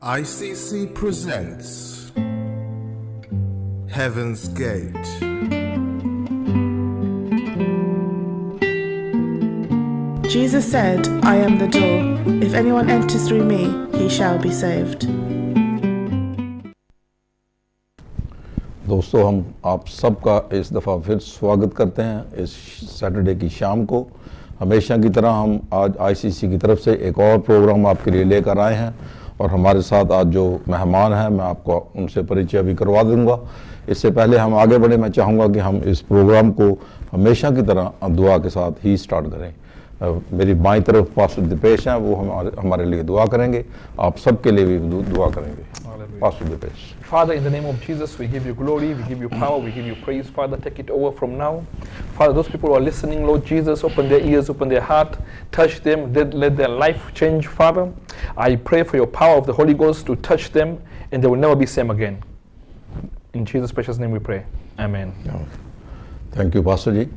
ICC presents Heaven's Gate. Jesus said, I am the door. If anyone enters through me, he shall be saved. दोस्तों, हम आप सबका इस दफ़ा फिर स्वागत करते हैं इस सैटरडे की शाम को। हमेशा की तरह हम आज आईसीसी की तरफ से एक और प्रोग्राम आपके लिए लेकर आए हैं और हमारे साथ आज जो मेहमान हैं मैं आपको उनसे परिचय भी करवा दूंगा। इससे पहले हम आगे बढ़े, मैं चाहूँगा कि हम इस प्रोग्राम को हमेशा की तरह दुआ के साथ ही स्टार्ट करें। मेरी बाईं तरफ पास्टर दीपेश हैं, वो हमारे लिए दुआ करेंगे। आप सबके लिए भी दुआ करेंगे। Pastor Dipesh. Father, in the name of Jesus, we give you glory, we give you power, we give you praise. Father, take it over from now. Father, those people who are listening, Lord Jesus, open their ears, open their heart, touch them, let their life change, Father. I pray for your power of the Holy Ghost to touch them and they will never be same again. In Jesus' precious name we pray. Amen. Thank you pastor ji.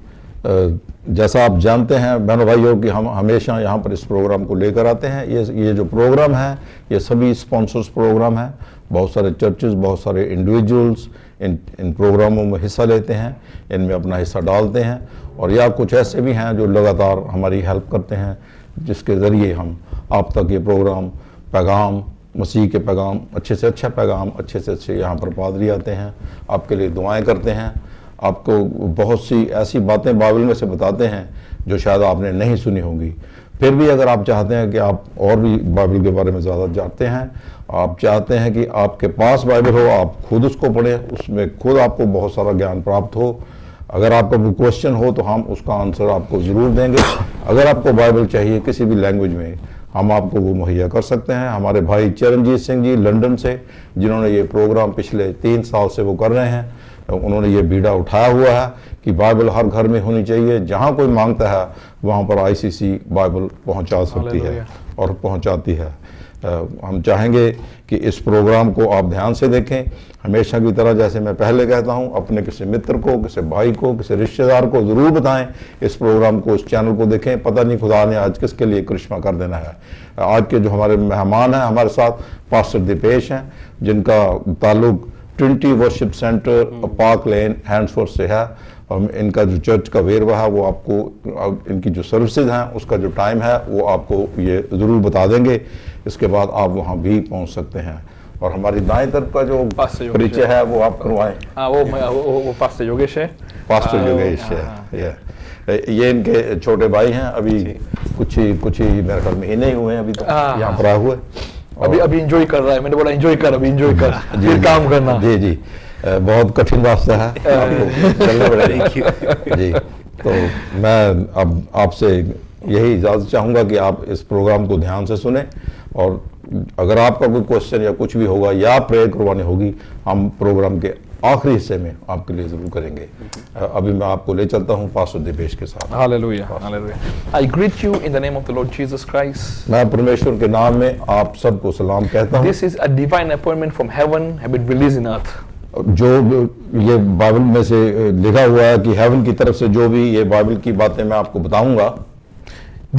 जैसा आप जानते हैं बहनों भाइयों कि हम हमेशा यहाँ पर इस प्रोग्राम को लेकर आते हैं। ये जो प्रोग्राम है ये सभी स्पॉन्सर्स प्रोग्राम है। बहुत सारे चर्चेस, बहुत सारे इंडिविजुअल्स इन प्रोग्रामों में हिस्सा लेते हैं, इनमें अपना हिस्सा डालते हैं और या कुछ ऐसे भी हैं जो लगातार हमारी हेल्प करते हैं, जिसके ज़रिए हम आप तक ये प्रोग्राम पैगाम, मसीह के पैगाम, अच्छे से अच्छा पैगाम, अच्छे से अच्छे यहाँ पर पादरी आते हैं, आपके लिए दुआएं करते हैं, आपको बहुत सी ऐसी बातें बाइबल में से बताते हैं जो शायद आपने नहीं सुनी होंगी। फिर भी अगर आप चाहते हैं कि आप और भी बाइबल के बारे में ज़्यादा जानते हैं, आप चाहते हैं कि आपके पास बाइबल हो, आप खुद उसको पढ़ें, उसमें खुद आपको बहुत सारा ज्ञान प्राप्त हो। अगर आपका कोई क्वेश्चन हो तो हम उसका आंसर आपको ज़रूर देंगे। अगर आपको बाइबल चाहिए किसी भी लैंग्वेज में, हम आपको वो मुहैया कर सकते हैं। हमारे भाई चरणजीत सिंह जी लंदन से, जिन्होंने ये प्रोग्राम पिछले 3 साल से वो कर रहे हैं, उन्होंने ये बीड़ा उठाया हुआ है कि बाइबल हर घर में होनी चाहिए। जहाँ कोई मांगता है वहाँ पर आईसीसी बाइबल पहुँचा सकती है और पहुँचाती है। हम चाहेंगे कि इस प्रोग्राम को आप ध्यान से देखें। हमेशा की तरह जैसे मैं पहले कहता हूँ, अपने किसी मित्र को, किसी भाई को, किसी रिश्तेदार को ज़रूर बताएं इस प्रोग्राम को, इस चैनल को देखें। पता नहीं खुदा ने आज किसके लिए करिश्मा कर देना है। आज के जो हमारे मेहमान हैं हमारे साथ पास्टर दीपेश हैं, जिनका ताल्लुक ट्रिनिटी वर्शिप सेंटर पार्क लेन हैंड्सफोर्ड से है। इनका जो चर्च का वेरवा है वो आपको, इनकी जो सर्विसेज हैं उसका जो टाइम है वो आपको ये ज़रूर बता देंगे। इसके बाद आप वहाँ भी पहुँच सकते हैं। और हमारी दाएं तरफ का जो परिचय है वो आप करवाएं। वो पास्टर योगेश है। पास्टर योगेश है। ये इनके छोटे भाई हैं। अभी कुछ ही मेरे ख्याल में महीने ही हुए हैं अभी तो यहाँ पर आए हुए। अभी एंजॉय कर रहा है। मैंने बोला एंजॉय कर, अभी एंजॉय कर, फिर काम करना। जी बहुत कठिन रास्ता है आपको चलना पड़ेगा जी। तो मैं अब आपसे यही इजाज़त चाहूँगा कि आप इस प्रोग्राम को ध्यान से सुने और अगर आपका कोई क्वेश्चन या कुछ भी होगा या प्रेयर करवानी होगी, हम प्रोग्राम के आखिरी हिस्से में आपके लिए ज़रूर करेंगे। अभी मैं आपको ले चलता हूँ पास्टर दीपेश के साथ। Hallelujah, hallelujah. I greet you in the name of the Lord Jesus Christ. मैं परमेश्वर के नाम में आप सबको सलाम कहता हूँ। This is a divine appointment from heaven have been released in earth. जो ये बाइबल में से लिखा हुआ है कि हेवन की तरफ से जो भी ये बाइबल की बातें मैं आपको बताऊंगा,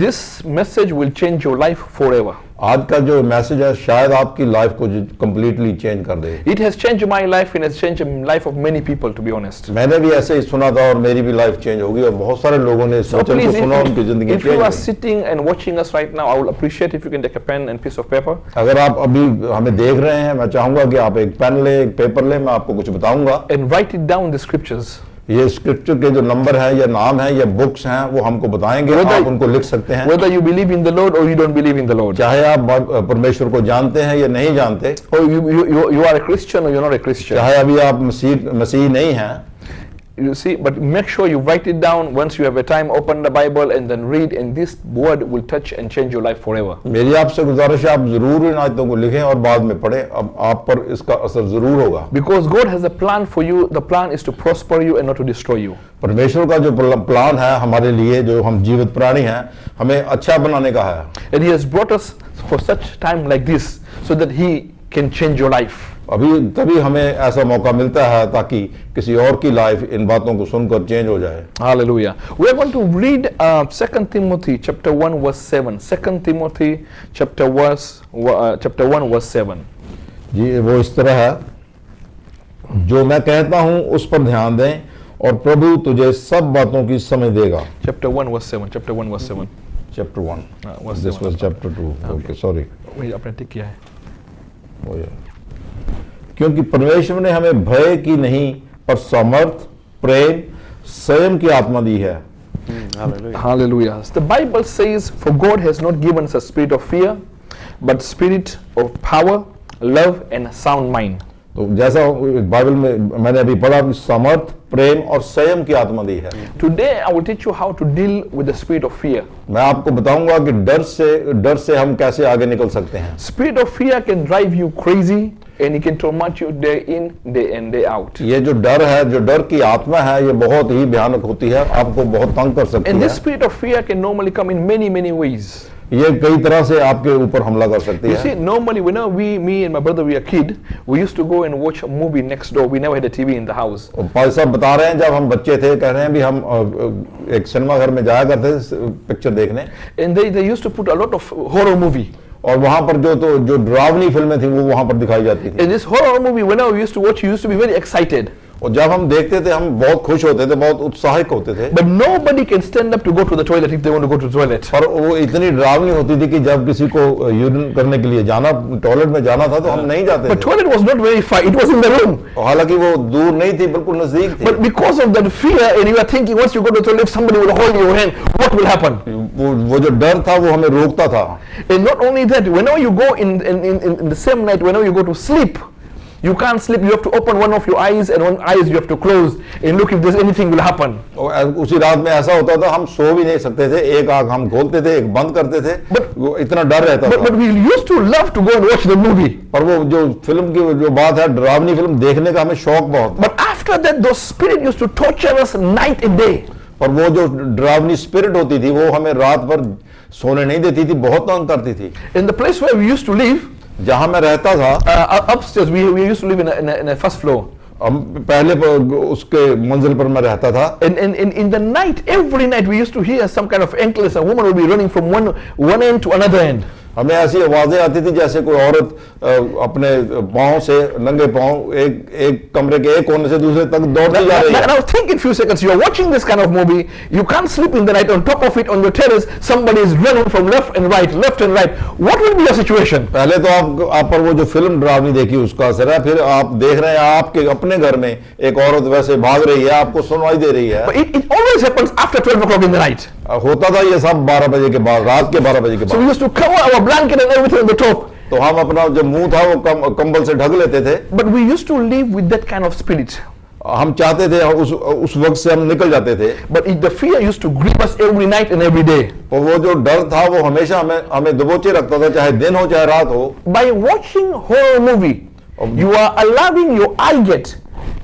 This message will change your life forever. आज का जो मैसेज है शायद आपकी लाइफ को कंप्लीटली चेंज कर दे। It has changed my life and has changed the life of many people, to be honest. मैंने भी ऐसे ही सुना था और मेरी भी लाइफ चेंज होगी और बहुत सारे लोगों ने इस वचन को सुना, उनकी जिंदगी चेंज हुई। If you are sitting and watching us right now, I will appreciate if you can take a pen and piece of paper. अगर आप अभी हमें देख रहे हैं, मैं चाहूंगा कि आप एक पेन ले, एक पेपर ले, मैं आपको कुछ बताऊंगा। And write it down the scriptures. ये स्क्रिप्चर के जो नंबर है या नाम है या बुक्स हैं वो हमको बताएंगे, आप उनको लिख सकते हैं। Whether you believe in the Lord or you don't believe in the Lord. चाहे आप परमेश्वर को जानते हैं या नहीं जानते, or you are a Christian or you're not a Christian. चाहे अभी आप मसीह नहीं हैं, you see, but make sure you write it down once you have a time, open the Bible and then read, and this word will touch and change your life forever. मेरी आपसे गुजारिश है आप जरूर इन आयतों को लिखें और बाद में पढ़ें, अब आप पर इसका असर जरूर होगा। Because God has a plan for you, the plan is to prosper you and not to destroy you. परमेश्वर का जो प्लान है हमारे लिए, जो हम जीवित प्राणी हैं, हमें अच्छा बनाने का है। And He has brought us for such time like this so that He can change your life. अभी तभी हमें ऐसा मौका मिलता है ताकि किसी और की लाइफ इन बातों को सुनकर चेंज हो जाए। Hallelujah. We are going to read 2 Timothy chapter 1 verse 7. 2 Timothy chapter 1 verse 7. जी वो इस तरह है, जो मैं कहता हूं उस पर ध्यान दें और प्रभु तुझे सब बातों की समझ देगा। Chapter 1 verse 7. Chapter 1 verse 7. Chapter 1, verse this 7. Was chapter 2। Okay sorry, वही आपने टिक किया है। क्योंकि परमेश्वर ने हमें भय की नहीं पर सामर्थ, प्रेम, संयम की आत्मा दी है। Hallelujah. The Bible says, for God has not given us a spirit of fear, but spirit of power, love and sound mind. तो जैसा बाइबल में मैंने अभी पढ़ा, सामर्थ, प्रेम और संयम की आत्मा दी है। Today I will teach you how to deal with the spirit of fear. मैं आपको बताऊंगा कि डर से हम कैसे आगे निकल सकते हैं। Spirit of fear can drive you crazy and it can torment you day in, day in, day out. ये जो डर है, जो डर की आत्मा है, ये बहुत ही भयानक होती है, आपको बहुत तंग कर सकती And है। this spirit of fear can normally come in many, many ways. ये कई तरह से आपके ऊपर हमला कर सकती You है। see, normally whenever me and my brother we were a kid, we used to go and watch a movie next door. We never had a TV in the house. और भाई साहब बता रहे हैं, जब हम बच्चे थे, कह रहे हैं भी हम एक सिनेमा घर में जाया करते थे पिक्चर देखने, And they used to put a lot of horror movie. और वहां पर जो डरावनी फिल्में थी वो वहां पर दिखाई जाती थी। In this horror movie, whenever we used to watch, we used to be very excited. और जब हम देखते थे हम बहुत खुश होते थे, बहुत उत्साहित होते थे। But nobody can stand up to go to the toilet if they want to go to the toilet. पर वो इतनी डरावनी होती थी कि जब किसी को यूरिन करने के लिए जाना, टॉयलेट में जाना था, तो हम नहीं जाते But थे। toilet was not very far; it was in the room. और हालांकि वो दूर नहीं थी, बिल्कुल नजदीक थी। But because of that fear, and you are thinking, once you go to the toilet, somebody will hold your hand. What will happen? वो जो डर था वो हमें रोकता था। And not only that, whenever you go in the same night, whenever you go to sleep, you can't sleep. You have to open one of your eyes, and one eyes you have to close and look if there's anything will happen. और उसी रात में ऐसा होता था, हम सो भी नहीं सकते थे, एक आंख हम खोलते थे, एक बंद करते थे, वो इतना डर रहता था। But we used to love to go and watch the movie. पर वो जो फिल्म की जो बात है, डरावनी फिल्म देखने का हमें शौक बहुत। But after that, those spirit used to torture us night and day. पर वो जो डरावनी स्पिरिट होती थी वो हमें रात भर सोने नहीं देती थी, बहुत तंग करती थी। In the place where we used to live, जहां मैं रहता था, upstairs, we used to live in a first floor. हम पहले उसके मंजिल पर मैं रहता था। And in the night, every night, we used to hear some kind of ankles. A woman would be running from one end to another end. हमें ऐसी आवाजें आती थी जैसे कोई औरत अपने पांव से, नंगे पांव, एक कमरे के एक कोने से दूसरे तक दौड़ती जा रही है। Now think in few seconds, you are watching this kind of movie, you can't sleep in the night. On top of it, on your terrace, somebody is running from left and right. What will be your situation? पहले तो आप पर वो जो film डरावनी देखी उसका असर है, फिर आप देख रहे हैं आपके अपने घर में एक औरत वैसे भाग रही है, आपको सुनवाई दे रही है। But it always happens after 12 o'clock in the night. होता था ये सब 12 बजे के बाद, रात के 12 बजे के So we बाद। used to cover our blanket and everything on the top. तो हम अपना जो मुंह था वो कंबल से ढक लेते थे। But we used to live with that kind of spirit. हम चाहते थे उस वक्त से हम निकल जाते थे। But the fear used to grip us every night and every day. और वो जो डर था वो हमेशा हमें दबोचे रखता था, चाहे दिन हो चाहे रात हो। By watching horror movie, you are allowing your eye gate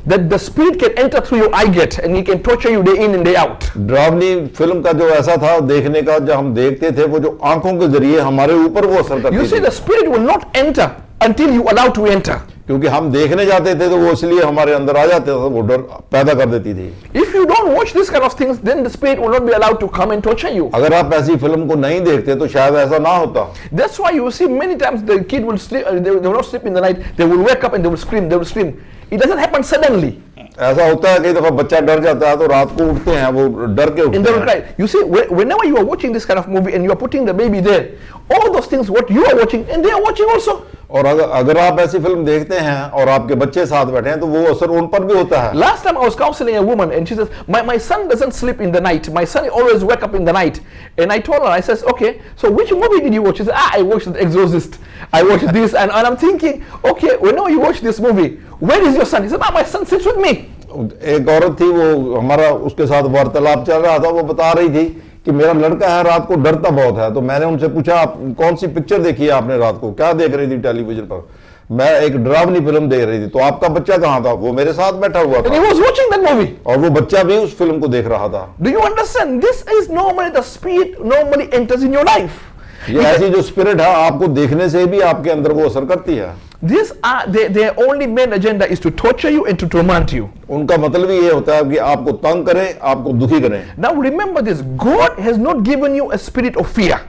that the spirit can enter through your eye gate and he can torture you day in and day out. डरावनी फिल्म का जो ऐसा था देखने का, जब हम देखते थे वो जो आंखों के जरिए हमारे ऊपर वो असर करती You see, थी। the spirit will not enter until you allow to enter. क्योंकि हम देखने जाते थे तो वो इसलिए हमारे अंदर आ जाते थे, वो डर पैदा कर देती थी। If you don't watch this kind of things, then the spirit will not be allowed to come and torture you. अगर आप ऐसी फिल्म को नहीं देखते तो शायद ऐसा ना होता। That's why you see many times the kid will sleep, they will not sleep in the night, they will wake up and they will scream, It doesn't happen suddenly. ऐसा होता है कई दफा बच्चा डर जाता है तो रात को उठते हैं, वो डर के And उठते they will हैं। cry. You see, whenever you are watching this kind of movie and you are putting the baby there, all those things what you are watching and they are watching also. और अगर आप ऐसी film देखते हैं और आपके बच्चे साथ बैठे हैं तो वो असर उन पर भी होता है। Last time I was counseling a woman and she says, my son doesn't sleep in the night. My son always wake up in the night. And I told her, I says, okay, so which movie did you watch? She said, I watched The Exorcist. I watched this. And I'm thinking, okay, whenever you watch this movie, where is your son? He said, my son sits with me. एक औरत थी, वो हमारा उसके साथ वार्तालाप चल रहा था, वो बता रही थी कि मेरा लड़का है रात को डरता बहुत है। तो मैंने उनसे पूछा, आप कौन सी पिक्चर देखी है आपने रात को, क्या देख रही थी टेलीविजन पर? मैं एक डरावनी फिल्म देख रही थी। तो आपका बच्चा कहाँ था? वो मेरे साथ बैठा हुआ And he था was watching that movie. और वो बच्चा भी उस फिल्म को देख रहा था। Do you understand? This is normally the spirit normally enters in your life. ये ऐसी जो स्पिरिट है आपको देखने से भी आपके अंदर वो असर करती है। These are their only main agenda is to torture you and to torment you. उनका मतलब ये होता है कि आपको तंग करें, आपको दुखी करें। Now remember this, God has not given you a spirit of fear.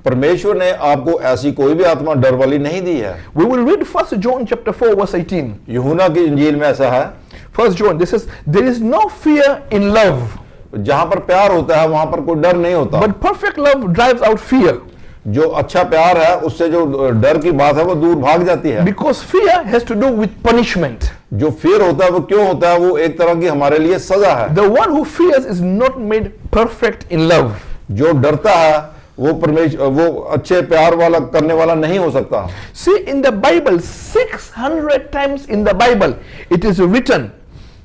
परमेश्वर ने आपको ऐसी कोई भी आत्मा डर वाली नहीं दी है। We will read 1 John chapter 4 verse 18. यूहन्ना की इंजील में ऐसा है, 1 John, this is, there is no fear in love, जहां पर प्यार होता है वहां पर कोई डर नहीं होता। but perfect love drives out fear. जो अच्छा प्यार है उससे जो डर की बात है वो दूर भाग जाती है। Because fear has to do with punishment. जो फिर होता है वो क्यों होता है? वो एक तरह की हमारे लिए सजा है। The one who fears is not made perfect in love. जो डरता है वो वो अच्छे प्यार वाला करने वाला नहीं हो सकता। See, in the Bible, 600 times in the Bible, it is written,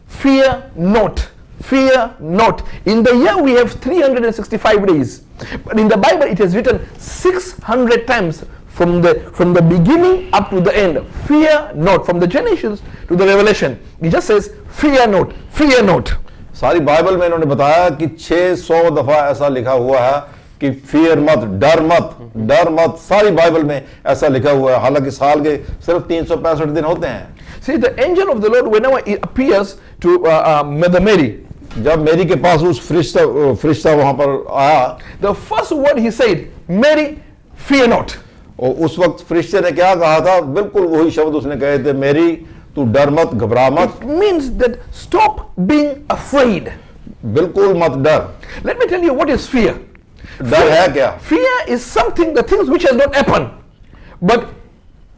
fear not, fear not. In the year we have 365 days, but in the Bible it is written 600 times from the beginning up to the end. Fear not, from the Genesis to the Revelation. It just says, fear not, fear not. सारी Bible में इन्होंने बताया कि 600 दफा ऐसा लिखा हुआ है कि फियर मत, डर मत, डर मत। सारी बाइबल में ऐसा लिखा हुआ है, हालांकि साल के सिर्फ 365 दिन होते हैं। See, the angel of the Lord, whenever he appears to Mother Mary, जब मेरी के पास उस फरिश्ता वहां पर आया, the first word he said, Mary, fear not. और उस वक्त फरिश्ते ने क्या कहा था? बिल्कुल वही शब्द उसने कहे थे, मेरी तू डर मत, घबरा मत। It means that stop being afraid. बिल्कुल मत डर। Let me tell you what is fear. डर है क्या? Fear is something, the things which has not happened, but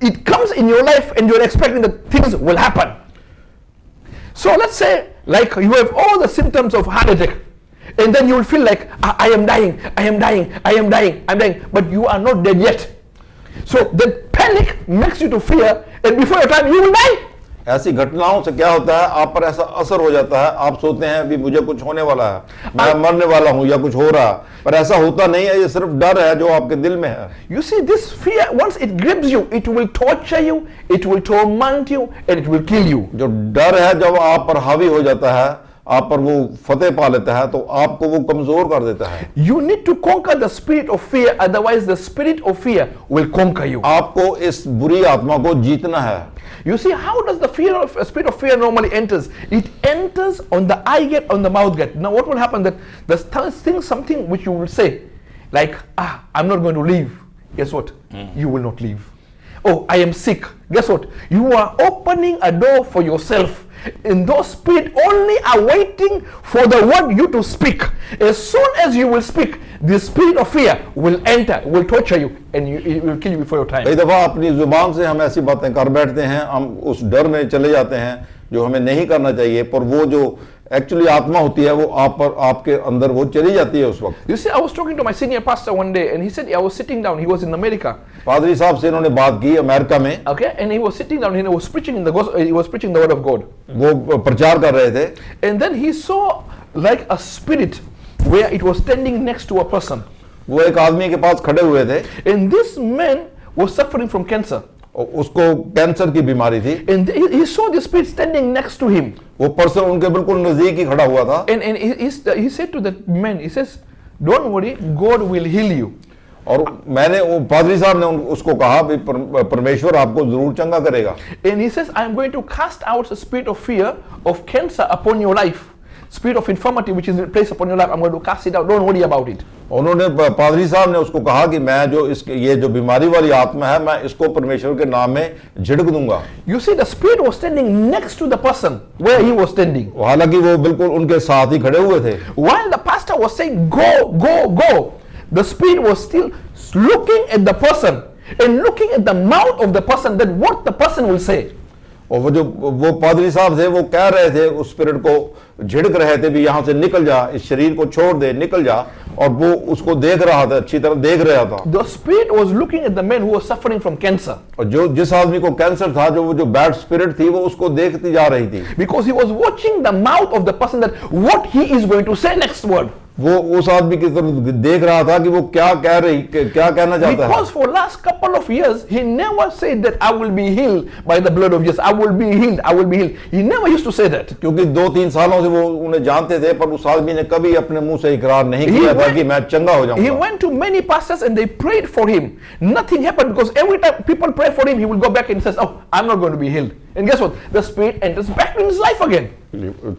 it comes in your life and you're expecting that things will happen. So let's say, like, you have all the symptoms of heart attack, and then you will feel like, I am dying, I am dying, I am dying, I'm dying, but you are not dead yet. So the panic makes you to fear, and before your time you will die. ऐसी घटनाओं से क्या होता है? आप पर ऐसा असर हो जाता है, आप सोचते हैं अभी मुझे कुछ होने वाला है, मैं मरने वाला हूं या कुछ हो रहा, पर ऐसा होता नहीं है। ये सिर्फ डर है जो आपके दिल में है। You see, this fear, once it grips you, it will torture you, it will torment you, and it will kill you. जो डर है जब आप पर हावी हो जाता है, आप पर वो फतेह पा लेता है, तो आपको वो कमजोर कर देता है। You need to conquer the spirit of fear, otherwise the spirit of fear will conquer you. आपको इस बुरी आत्मा को जीतना है। You see, how does the spirit of fear normally enters? It enters on the eye gate, on the mouth gate. Now what will happen, that the thing, something which you will say, like, I'm not going to leave. Guess what? You will not leave. Oh, I am sick. Guess what? You are opening a door for yourself. And those spirits only are waiting for the word you to speak. As soon as you will speak, the spirit of fear will enter, will torture you, and it will kill you before your time. कई दफा अपनी जुबान से हम ऐसी बातें कर बैठते हैं, हम उस डर में चले जाते हैं जो हमें नहीं करना चाहिए, पर वो जो एक्चुअली आत्मा होती है वो आप पर, आपके अंदर वो चली जाती है उस वक्त। You see, I was talking to my senior pastor one day, and he said, I was sitting down. He was in America. पादरी साहब से इन्होंने बात की अमेरिका में। Okay, and he was sitting down and he was preaching the gospel. He was preaching the word of God. वो प्रचार कर रहे थे, And then he saw like a spirit where it was standing next to a person. वो एक आदमी के पास खड़े हुए थे, And this man was suffering from cancer. और उसको कैंसर की बीमारी थी। And he saw the spirit standing next to him. वो पर्सन उनके बिल्कुल नजदीक ही खड़ा हुआ था। And he said to that man, he says, don't worry, God will heal you. और मैंने वो पादरी साहब ने उसको कहा भी परमेश्वर आपको जरूर चंगा करेगा। And he says, I am going to cast out the spirit of fear, of cancer upon your life. Spirit of infirmity which is placed upon your life, I'm going to cast it out. Don't worry about it. उन्होंने पादरी साहब ने उसको कहा कि मैं जो ये जो बीमारी वाली आत्मा है, मैं इसको परमेश्वर के नाम में झिड़क दूंगा। You see, the spirit was standing next to the person where he was standing. हालांकि वो बिल्कुल उनके साथ ही खड़े हुए थे। While the pastor was saying, go, go, go, the spirit was still looking at the person and looking at the mouth of the person, that what the person will say. और वो पादरी साहब थे, वो कह रहे थे उस स्पिरिट को, झिड़क रहे थे भी यहाँ से निकल जा, इस शरीर को छोड़ दे, निकल जा, और वो उसको देख रहा था, अच्छी तरह देख रहा था। The spirit was looking at the man who was suffering from cancer. और जो जिस आदमी को कैंसर था, जो बैड स्पिरिट थी, वो उसको देखती जा रही थी। Because he was watching the mouth of the person, that what he is going to say next word. वो उस आदमी की तरफ देख रहा था कि वो क्या कहना चाहता है। Because for last couple of years he never said that I will be healed by the blood of Jesus. I will be healed. I will be healed. He never used to say that. क्योंकि 2-3 सालों से वो उन्हें जानते थे, पर उस आदमी ने कभी अपने मुंह से इकरार नहीं किया था कि मैं चंगा हो जाऊंगा। He went to many pastors and they prayed for him. Nothing happened, because every time people pray for him, he will go back and says, "Oh, I'm not going to be healed." And guess what? The Spirit enters back in his life again.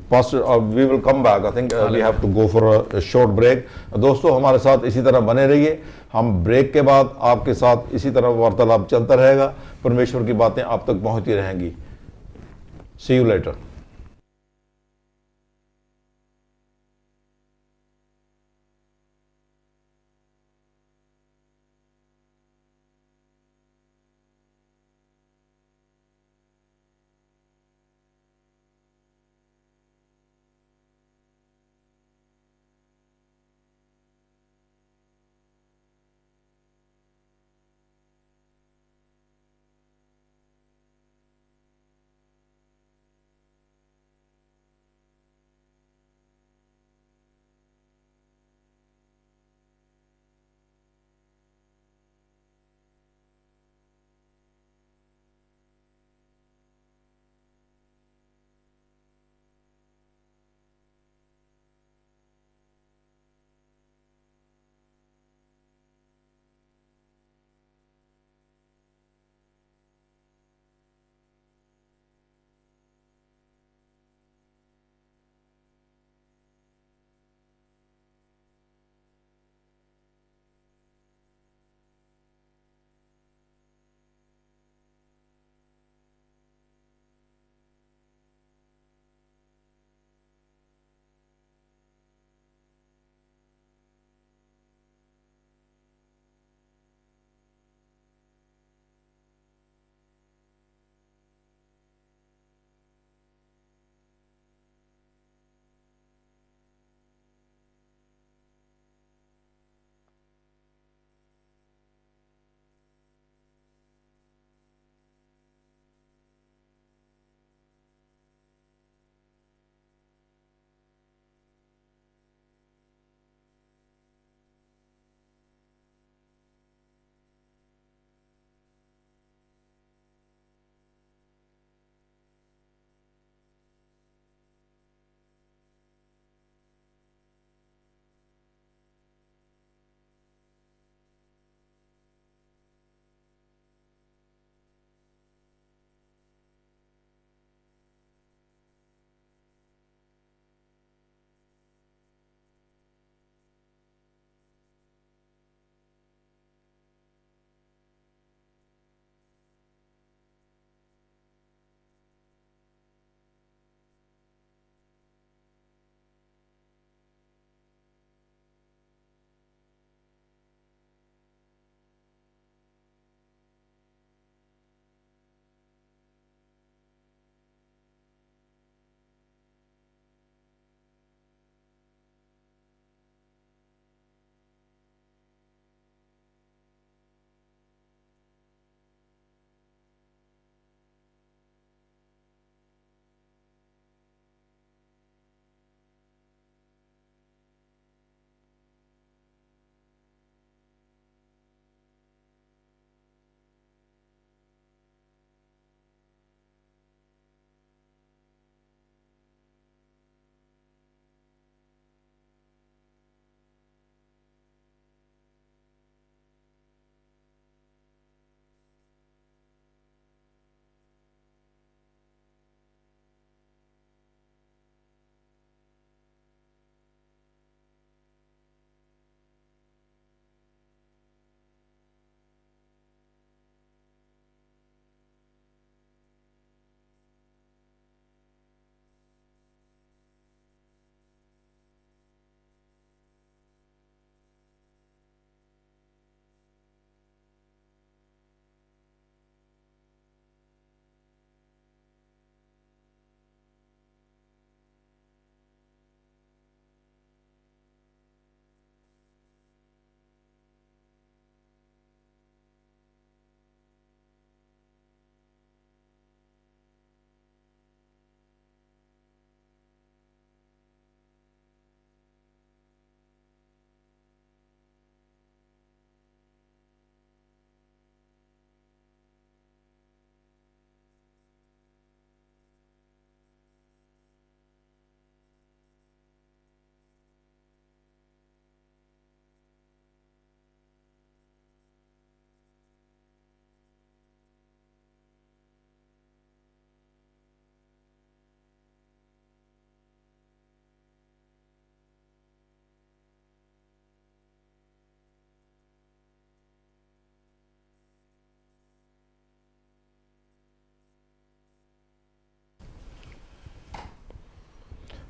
Pastor, we will come back. I think we have to go for a short break. दोस्तों हमारे साथ इसी तरह बने रहिए. हम break के बाद आपके साथ इसी तरह वार्तालाप चलता रहेगा. परमेश्वर की बातें आप तक पहुंचती रहेंगी. See you later.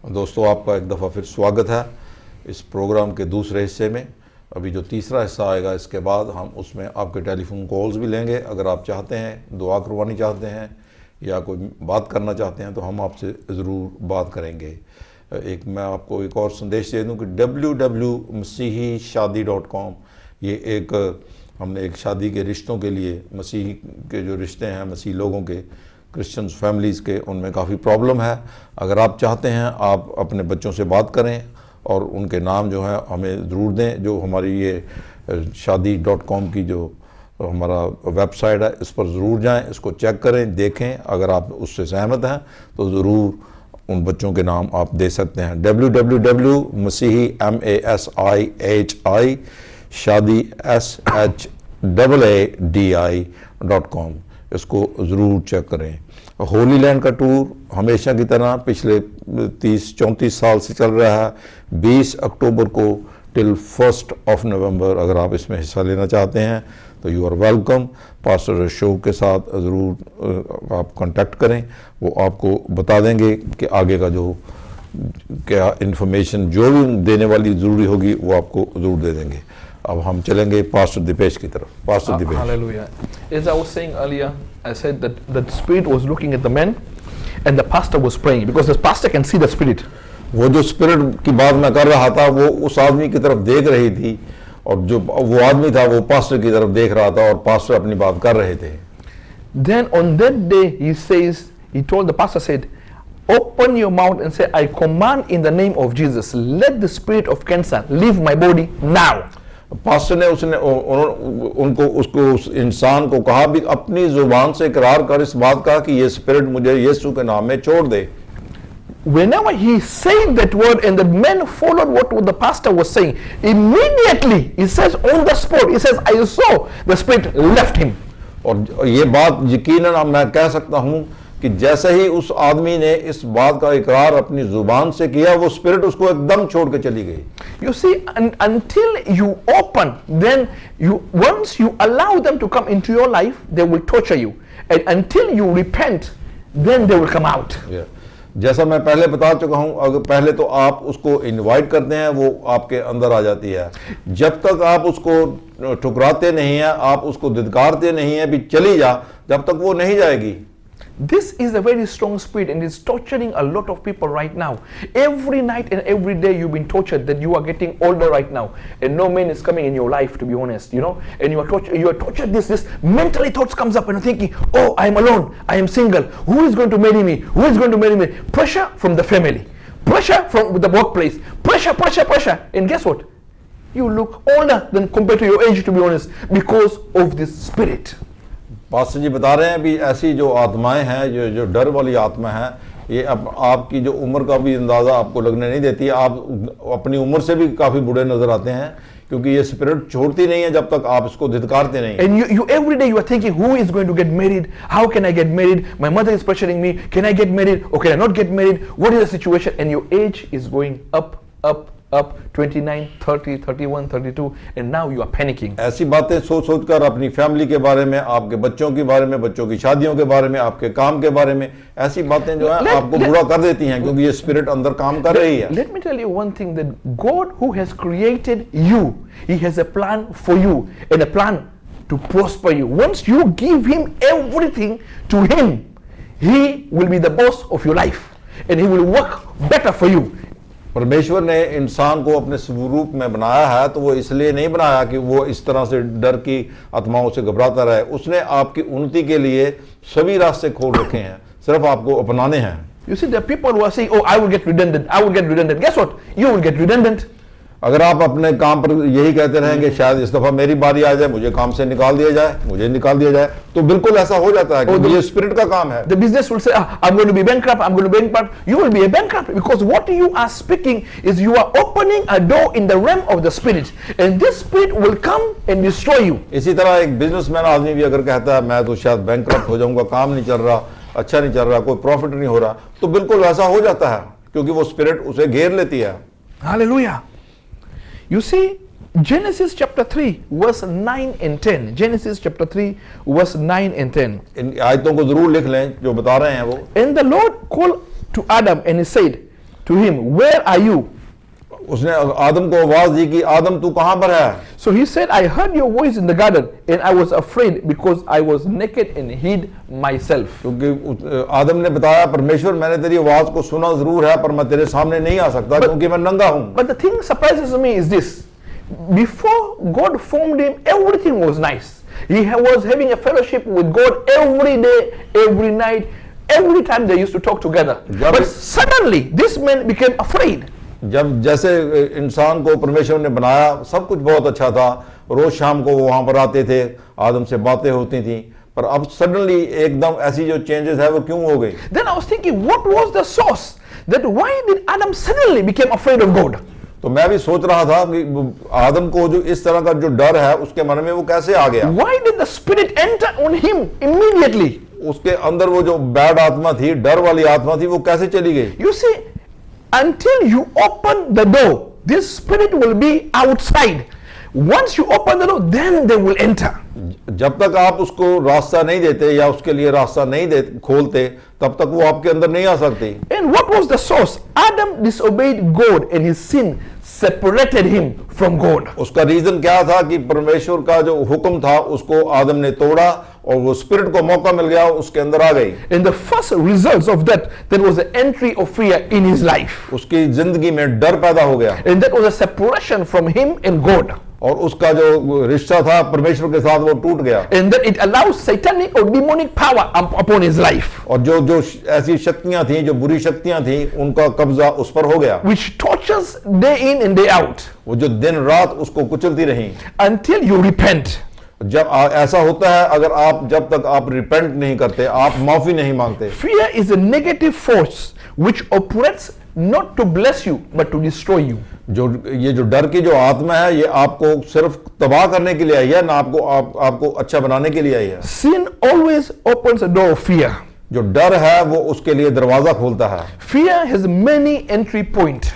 दोस्तों, आपका एक दफ़ा फिर स्वागत है इस प्रोग्राम के दूसरे हिस्से में। अभी जो तीसरा हिस्सा आएगा इसके बाद हम उसमें आपके टेलीफोन कॉल्स भी लेंगे। अगर आप चाहते हैं, दुआ करवानी चाहते हैं या कोई बात करना चाहते हैं तो हम आपसे ज़रूर बात करेंगे। मैं आपको एक और संदेश दे दूं कि www.masihishadi.com ये हमने एक शादी के रिश्तों के लिए, मसीह के जो रिश्ते हैं, मसीह लोगों के, क्रिश्चियंस फैमिलीज़ के, उनमें काफ़ी प्रॉब्लम है। अगर आप चाहते हैं आप अपने बच्चों से बात करें और उनके नाम जो है हमें ज़रूर दें। जो हमारी ये शादी.com की जो हमारा वेबसाइट है, इस पर ज़रूर जाएं, इसको चेक करें, देखें। अगर आप उससे सहमत हैं तो ज़रूर उन बच्चों के नाम आप दे सकते हैं। www.masihi shadi.com इसको ज़रूर चेक करें। होली लैंड का टूर हमेशा की तरह पिछले 30-34 साल से चल रहा है। 20 अक्टूबर को टिल 1 नवंबर अगर आप इसमें हिस्सा लेना चाहते हैं तो you are welcome. Pastor Ashok के साथ ज़रूर आप कांटेक्ट करें, वो आपको बता देंगे कि आगे का जो क्या इन्फॉर्मेशन जो भी देने वाली ज़रूरी होगी वो आपको ज़रूर दे देंगे। अब हम चलेंगे पास्टर दिपेश की तरफ। Pastor Dipesh. Hallelujah. As I was saying earlier, I said that the spirit was looking at the man and the pastor was praying because the pastor can see the spirit. वो जो स्पिरिट की बात मैं कर रहा था वो उस आदमी की तरफ देख रही थी और जो वो आदमी था वो पास्टर की तरफ देख रहा था और पास्टर अपनी बात कर रहे थे। Then on that day he told the pastor, said, open your mouth and say, I command in the name of Jesus, let the spirit of cancer leave my body now. Pastor ने उस इंसान को कहा भी अपनी जुबान से इकरार कर इस बात का कि ये स्पिरिट मुझे यीशु के नाम में छोड़ दे। Whenever he said that word and the man followed what the pastor was saying, immediately he says on the spot, he says, I saw the spirit left him. और ये बात यकीनन मैं कह सकता हूँ कि जैसे ही उस आदमी ने इस बात का इकरार अपनी जुबान से किया वो स्पिरिट उसको एकदम छोड़ के चली गई। You see, until you open, then once you allow them to come into your life, they will torture you, and until you repent, then they will come out. जैसा मैं पहले बता चुका हूं, अगर पहले तो आप उसको इनवाइट करते हैं वो आपके अंदर आ जाती है। जब तक आप उसको ठुकराते नहीं हैं, आप उसको धिक्कारते नहीं हैं भी चली जा, जब तक वो नहीं जाएगी। This is a very strong spirit and it's torturing a lot of people right now. Every night and every day you've been tortured that you are getting older right now and no man is coming in your life, to be honest, you know, and you are tortured. This mentally thoughts comes up and you're thinking, oh, I am alone, I am single, who is going to marry me, who is going to marry me? Pressure from the family, pressure from the workplace, pressure, and guess what, you look older than compared to your age, to be honest, because of this spirit. Pastor ji बता रहे हैं भी ऐसी जो आत्माएं हैं, जो डर वाली आत्मा है, ये आपकी जो उम्र का भी अंदाज़ा आपको लगने नहीं देती। आप अपनी उम्र से भी काफ़ी बुरे नज़र आते हैं क्योंकि ये स्पिरिट छोड़ती नहीं है जब तक आप इसको धिक्कारते नहीं। And you every day you are thinking, who is going to get married? How can I get married? My mother is pressuring me. Can I get married or can I not get married? What is the situation? And your age is going up, 29, 30, 31, 32, and now you are panicking. ऐसी बातें सोच कर अपनी family के बारे में, आपके बच्चों के बारे में, बच्चों की शादियों के बारे में, आपके काम के बारे में, ऐसी बातें जो है आपको बुरा कर देती हैं क्योंकि ये स्पिरिट अंदर काम कर रही है। Let me tell you one thing, that God who has created you, He has a plan for you and a plan to prosper you. Once you give Him everything to Him, He will be the boss of your life and He will work better for you. परमेश्वर ने इंसान को अपने स्वरूप में बनाया है तो वो इसलिए नहीं बनाया कि वो इस तरह से डर की आत्माओं से घबराता रहे। उसने आपकी उन्नति के लिए सभी रास्ते खोल रखे हैं, सिर्फ आपको अपनाने हैं। You see, there are people who are saying, oh, I will get redundant, I will get redundant. Guess what? You will get redundant. अगर आप अपने काम पर यही कहते रहेंगे शायद इस दफा मेरी बारी आ जाए, मुझे काम से निकाल दिया जाए, तो बिल्कुल ऐसा हो जाता है क्योंकि ये स्पिरिट का काम है। The business will say, I'm going to be bankrupt, I'm going to be bankrupt. You will be a bankrupt because what you are speaking is you are opening a door in the realm of the spirit, and this spirit will come and destroy you. इसी तरह एक businessman आदमी भी अगर कहता है मैं तो शायद बैंकक्रप्ट हो जाऊंगा, काम नहीं चल रहा, अच्छा नहीं चल रहा, कोई प्रॉफिट नहीं हो रहा, तो बिल्कुल ऐसा हो जाता है क्योंकि वो स्पिरिट उसे घेर लेती है। Hallelujah. You see, Genesis chapter 3 verse 9 and 10. Genesis chapter 3 verse 9 and 10. इन आयतों को जरूर लिख लें जो बता रहे हैं वो। And the Lord called to Adam and he said, to him, "Where are you?" उसने आदम को आवाज दी कि आदम तू कहां पर है? So he said, "I heard your voice in the garden, and I was afraid because I was naked and hid myself." क्योंकि आदम ने बताया, परमेश्वर मैंने तेरी आवाज को सुना जरूर है पर मैं तेरे सामने नहीं आ सकता क्योंकि मैं नंगा हूं। But the thing surprises me is this: before God formed him, everything was nice. He was having a fellowship with God every day, every night, every time they used to talk together. But suddenly, this man became afraid. जब जैसे इंसान को परमेश्वर ने बनाया सब कुछ बहुत अच्छा था, रोज शाम को वो वहां पर आते थे, आदम से बातें होती थी, पर अब सडनली एकदम ऐसी जो चेंजेस है वो क्यों हो गई? Then I was thinking, what was the source? That why did Adam suddenly became afraid of God? तो मैं भी सोच रहा था कि आदम को जो इस तरह का जो डर है उसके मन में वो कैसे आ गया? Why did the spirit enter on him immediately? उसके अंदर वो जो बैड आत्मा थी, डर वाली आत्मा थी, वो कैसे चली गई? You see, until you open the door, this spirit will be outside. Once you open the door, then they will enter. जब तक आप उसको रास्ता नहीं देते या उसके लिए रास्ता नहीं दे खोलते, तब तक वो आपके अंदर नहीं आ सकती। And what was the source? Adam disobeyed God and his sin separated him from God. उसका रीजन क्या था कि परमेश्वर का जो हुक्म था उसको आदम ने तोड़ा और वो स्पिरिट को मौका मिल गया, उसके अंदर आ गई। And the first results of that, there was the entry of fear in his life. उसकी जिंदगी में डर पैदा हो गया And that was a separation from him and God. और उसका जो रिश्ता था परमेश्वर के साथ वो टूट गया। And that it allows satanic or demonic power upon his life, और जो ऐसी शक्तियां थी, जो बुरी शक्तियां थी, उनका कब्जा उस पर हो गया, which tortures day in and day out वो जो दिन रात उसको कुचलती रही। until you repent. जब ऐसा होता है, अगर आप जब तक आप रिपेंट नहीं करते, आप माफी नहीं मांगते। Fear is a negative force which operates not to bless you but to destroy you. ये जो डर की जो आत्मा है, ये आपको सिर्फ तबाह करने के लिए आई है, ना आपको अच्छा बनाने के लिए आई है। Sin always opens a door of fear. जो डर है वो उसके लिए दरवाजा खोलता है। Fear has many entry point.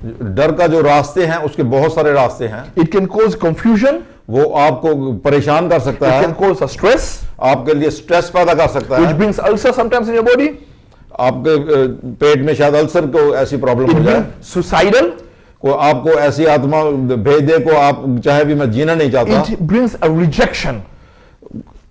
डर का जो रास्ते हैं उसके बहुत सारे रास्ते हैं। It can cause confusion. वो आपको परेशान कर सकता It है, can cause a stress, आपके लिए स्ट्रेस पैदा कर सकता which है, brings ulcer sometimes in your body. आपके पेट में शायद अल्सर को ऐसी प्रॉब्लम हो It जाए, brings suicidal. को आपको ऐसी आत्मा भेज दे को आप चाहे भी मैं जीना नहीं चाहता, It brings a rejection.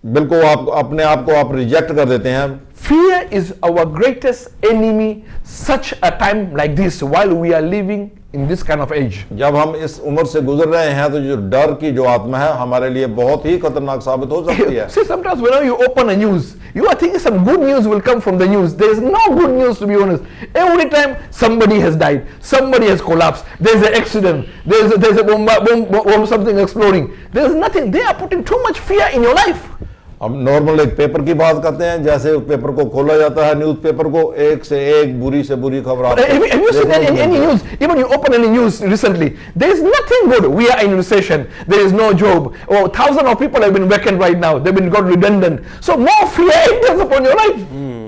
बिल्कुल आप अपने आप को आप रिजेक्ट कर देते हैं। Fear is our greatest enemy such a time like this while we are living in this kind of age. जब हम इस उम्र से गुजर रहे हैं तो जो डर की जो आत्मा है हमारे लिए बहुत ही खतरनाक साबित हो सकती है। See, sometimes whenever you open a news, you are thinking some good news will come from the news. There is no good news, to be honest. Every time somebody has died, somebody has collapsed, there is an accident, there is a bomb, something exploding. There is nothing. They are putting too much fear in your life. हम normal एक paper की बात करते हैं, जैसे paper को खोला जाता है, न्यूज पेपर को, एक से एक बुरी से बुरी खबर आती है। Have you seen any news? Even you open any news recently, there is nothing good. We are in recession. There is no job. Oh, thousands of people have been vacant right now. They've been got redundant. So more fear enters upon your life.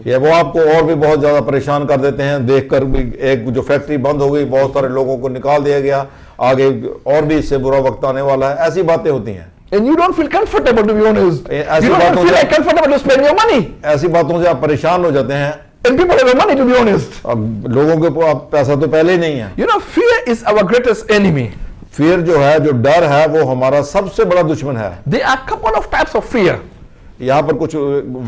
ये वो आपको और भी बहुत ज्यादा परेशान कर देते हैं। देखकर भी एक जो फैक्ट्री बंद हो गई, बहुत सारे लोगों को निकाल दिया गया, आगे और भी इससे बुरा वक्त आने वाला है, ऐसी बातें होती हैं। And you don't feel comfortable, to be honest. ऐसी You don't बातों feel से like comfortable to spend your money. ऐसी बातों से आप परेशान हो जाते हैं। And people have the money, to be honest. अब लोगों के पास पैसा तो पहले ही नहीं है। You know, fear is our greatest enemy. फिर जो है, जो डर है, वो हमारा सबसे बड़ा दुश्मन है। There are a couple of types of fear. यहाँ पर कुछ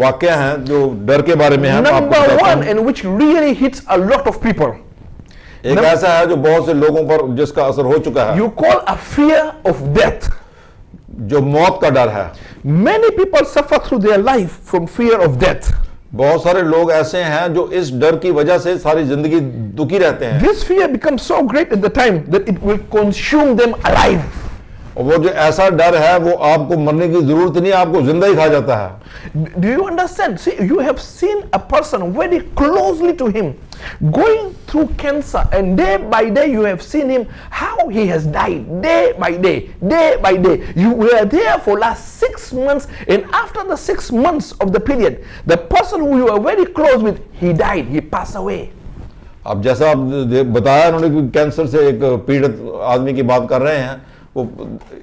वाक्य हैं जो डर के बारे में हैं। मैं आपको Number बताता one, हूं। and which really hits a lot of people. एक ऐसा है जो बहुत से लोगों पर जिसका असर हो चुका है, You call a fear of death. जो मौत का डर है। Many people suffer through their life from fear of death. बहुत सारे लोग ऐसे हैं जो इस डर की वजह से सारी जिंदगी दुखी रहते हैं। This fear becomes so great at the time that it will consume them alive. और वो जो ऐसा डर है वो आपको मरने की जरूरत नहीं, आपको जिंदा ही खा जाता है। Do you understand? See, you have seen a person very closely to him going through cancer, and day by day you have seen him how he has died day by day, day by day. You were there for last 6 months, and after the 6 months of the period, the person who you were very close with, he died, he passed away. अब जैसा आप बताया उन्होंने कि cancer से एक पीड़ित आदमी की बात कर रहे हैं, वो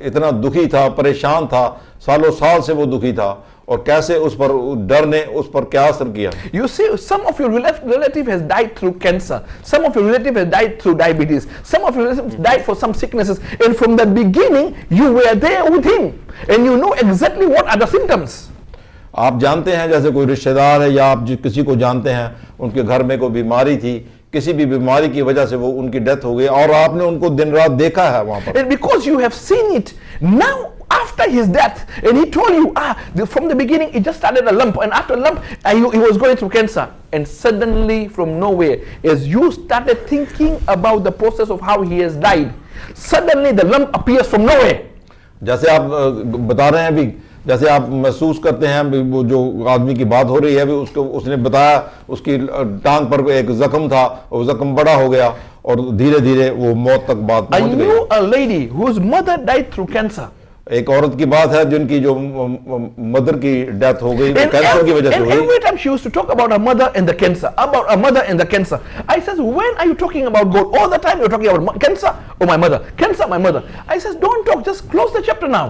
इतना दुखी था, परेशान था, सालों साल से वो दुखी था, और कैसे उस पर डर ने उस पर क्या असर किया। You see, some of your relative has died through cancer. Some of your relative has died through diabetes. Some of your relatives died for some sicknesses. And from the beginning, you were there with him. And you know exactly what are the symptoms. आप जानते हैं जैसे कोई रिश्तेदार है या आप किसी को जानते हैं, उनके घर में कोई बीमारी थी, किसी भी बीमारी की वजह से वो उनकी डेथ हो गई और आपने उनको दिन रात देखा है वहां पर। And because you have seen it, now after his death, and he told you, from the beginning it just started a lump, and after a lump, he was going through cancer. And suddenly from nowhere, as you started thinking about the process of how he has died, suddenly the lump appears from nowhere. जैसे आप बता रहे हैं अभी, जैसे आप महसूस करते हैं वो जो आदमी की बात हो रही है, उसको उसने बताया उसकी टांग पर एक जख्म था, वो जख्म बड़ा हो गया और धीरे धीरे वो मौत तक बात पहुंच गई। I knew a lady whose mother died through cancer. एक औरत की बात है जिनकी जो मदर की डेथ हो गई कैंसर की वजह से हुई। Every time she used to talk about her mother and the cancer, about her mother and the cancer. I says, when are you talking about God? All the time you're talking about cancer or my mother, cancer, my mother. I says, don't talk, just close the chapter now.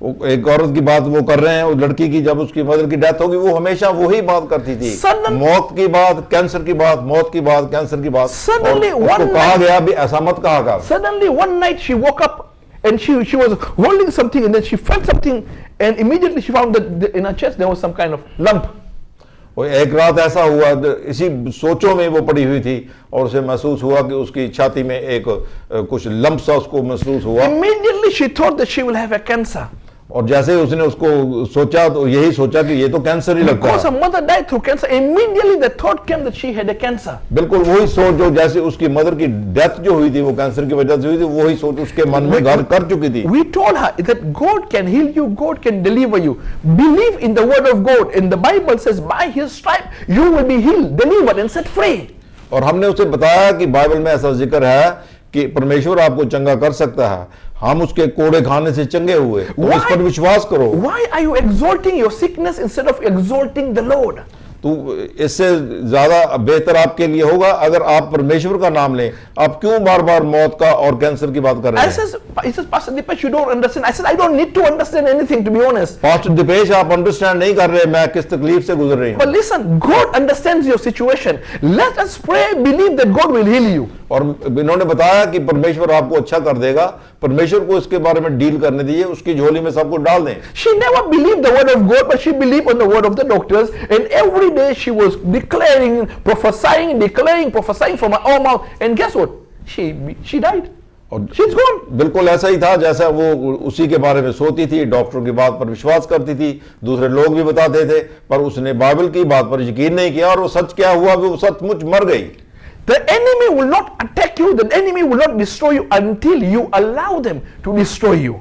एक औरत की बात वो कर रहे हैं, वो लड़की की जब उसकी मदर की डेथ होगी वो हमेशा वही बात करती थी, मौत की बात, कैंसर की बात, मौत की बात, कैंसर की बात। Suddenly one night, कहा गया भी ऐसा मत कहा कर। Suddenly one night she woke up and she was holding something and then she felt something and immediately she found that in her chest there was some kind of lump. वो एक रात ऐसा हुआ, इसी सोचों में वो पड़ी हुई थी और उसे महसूस हुआ कि उसकी छाती में एक कुछ लंप सा उसको महसूस हुआ। Immediately she thought that she will have a cancer. और जैसे उसने उसको सोचा तो यही सोचा कि ये तो कैंसर ही लगता है। Because her mother died through cancer, immediately the thought came that she had a cancer. बिल्कुल वही सोच जो जैसे उसकी मदर की डेथ जो हुई थी वो कैंसर की वजह से हुई थी, वही सोच उसके मन में घर कर चुकी थी। We told her that God can heal you, God can deliver you. Believe in the word of God, and the Bible says by his stripe you will be healed, delivered and set free. और हमने उसे बताया कि Bible में ऐसा जिक्र है कि परमेश्वर आपको चंगा कर सकता है, हम उसके कोड़े खाने से चंगे हुए, तो इस पर विश्वास करो। Why are you exalting your sickness instead of exalting the Lord? तो इससे ज्यादा बेहतर आपके लिए होगा अगर आप परमेश्वर का नाम लें। आप क्यों बार बार मौत का और कैंसर की बात कर रहे हैं? He says, Pastor Dipesh, you don't understand. I said, I don't need to understand anything, to be honest. Pastor Dipesh, आप अंडरस्टैंड नहीं कर रहे मैं किस तकलीफ से गुजर रही हूँ। But listen, God understands your situation. Let us pray, believe that God will heal you. और इन्होंने बताया कि परमेश्वर आपको अच्छा कर देगा, परमेश्वर को इसके बारे में डील करने दीजिए, उसकी झोली में सब कुछ डाल दें। She never believed the word of God, but she believed on the word of the doctors, and every day she was declaring, prophesying from her own mouth, and guess what? She died. She's gone. बिल्कुल ऐसा ही था जैसा वो उसी के बारे में सोती थी, डॉक्टर की बात पर विश्वास करती थी, दूसरे लोग भी बताते थे, पर उसने बाइबल की बात पर यकीन नहीं किया और वो सच क्या हुआ, वो सचमुच मर गई। The enemy will not attack you, the enemy will not destroy you until you allow them to destroy you.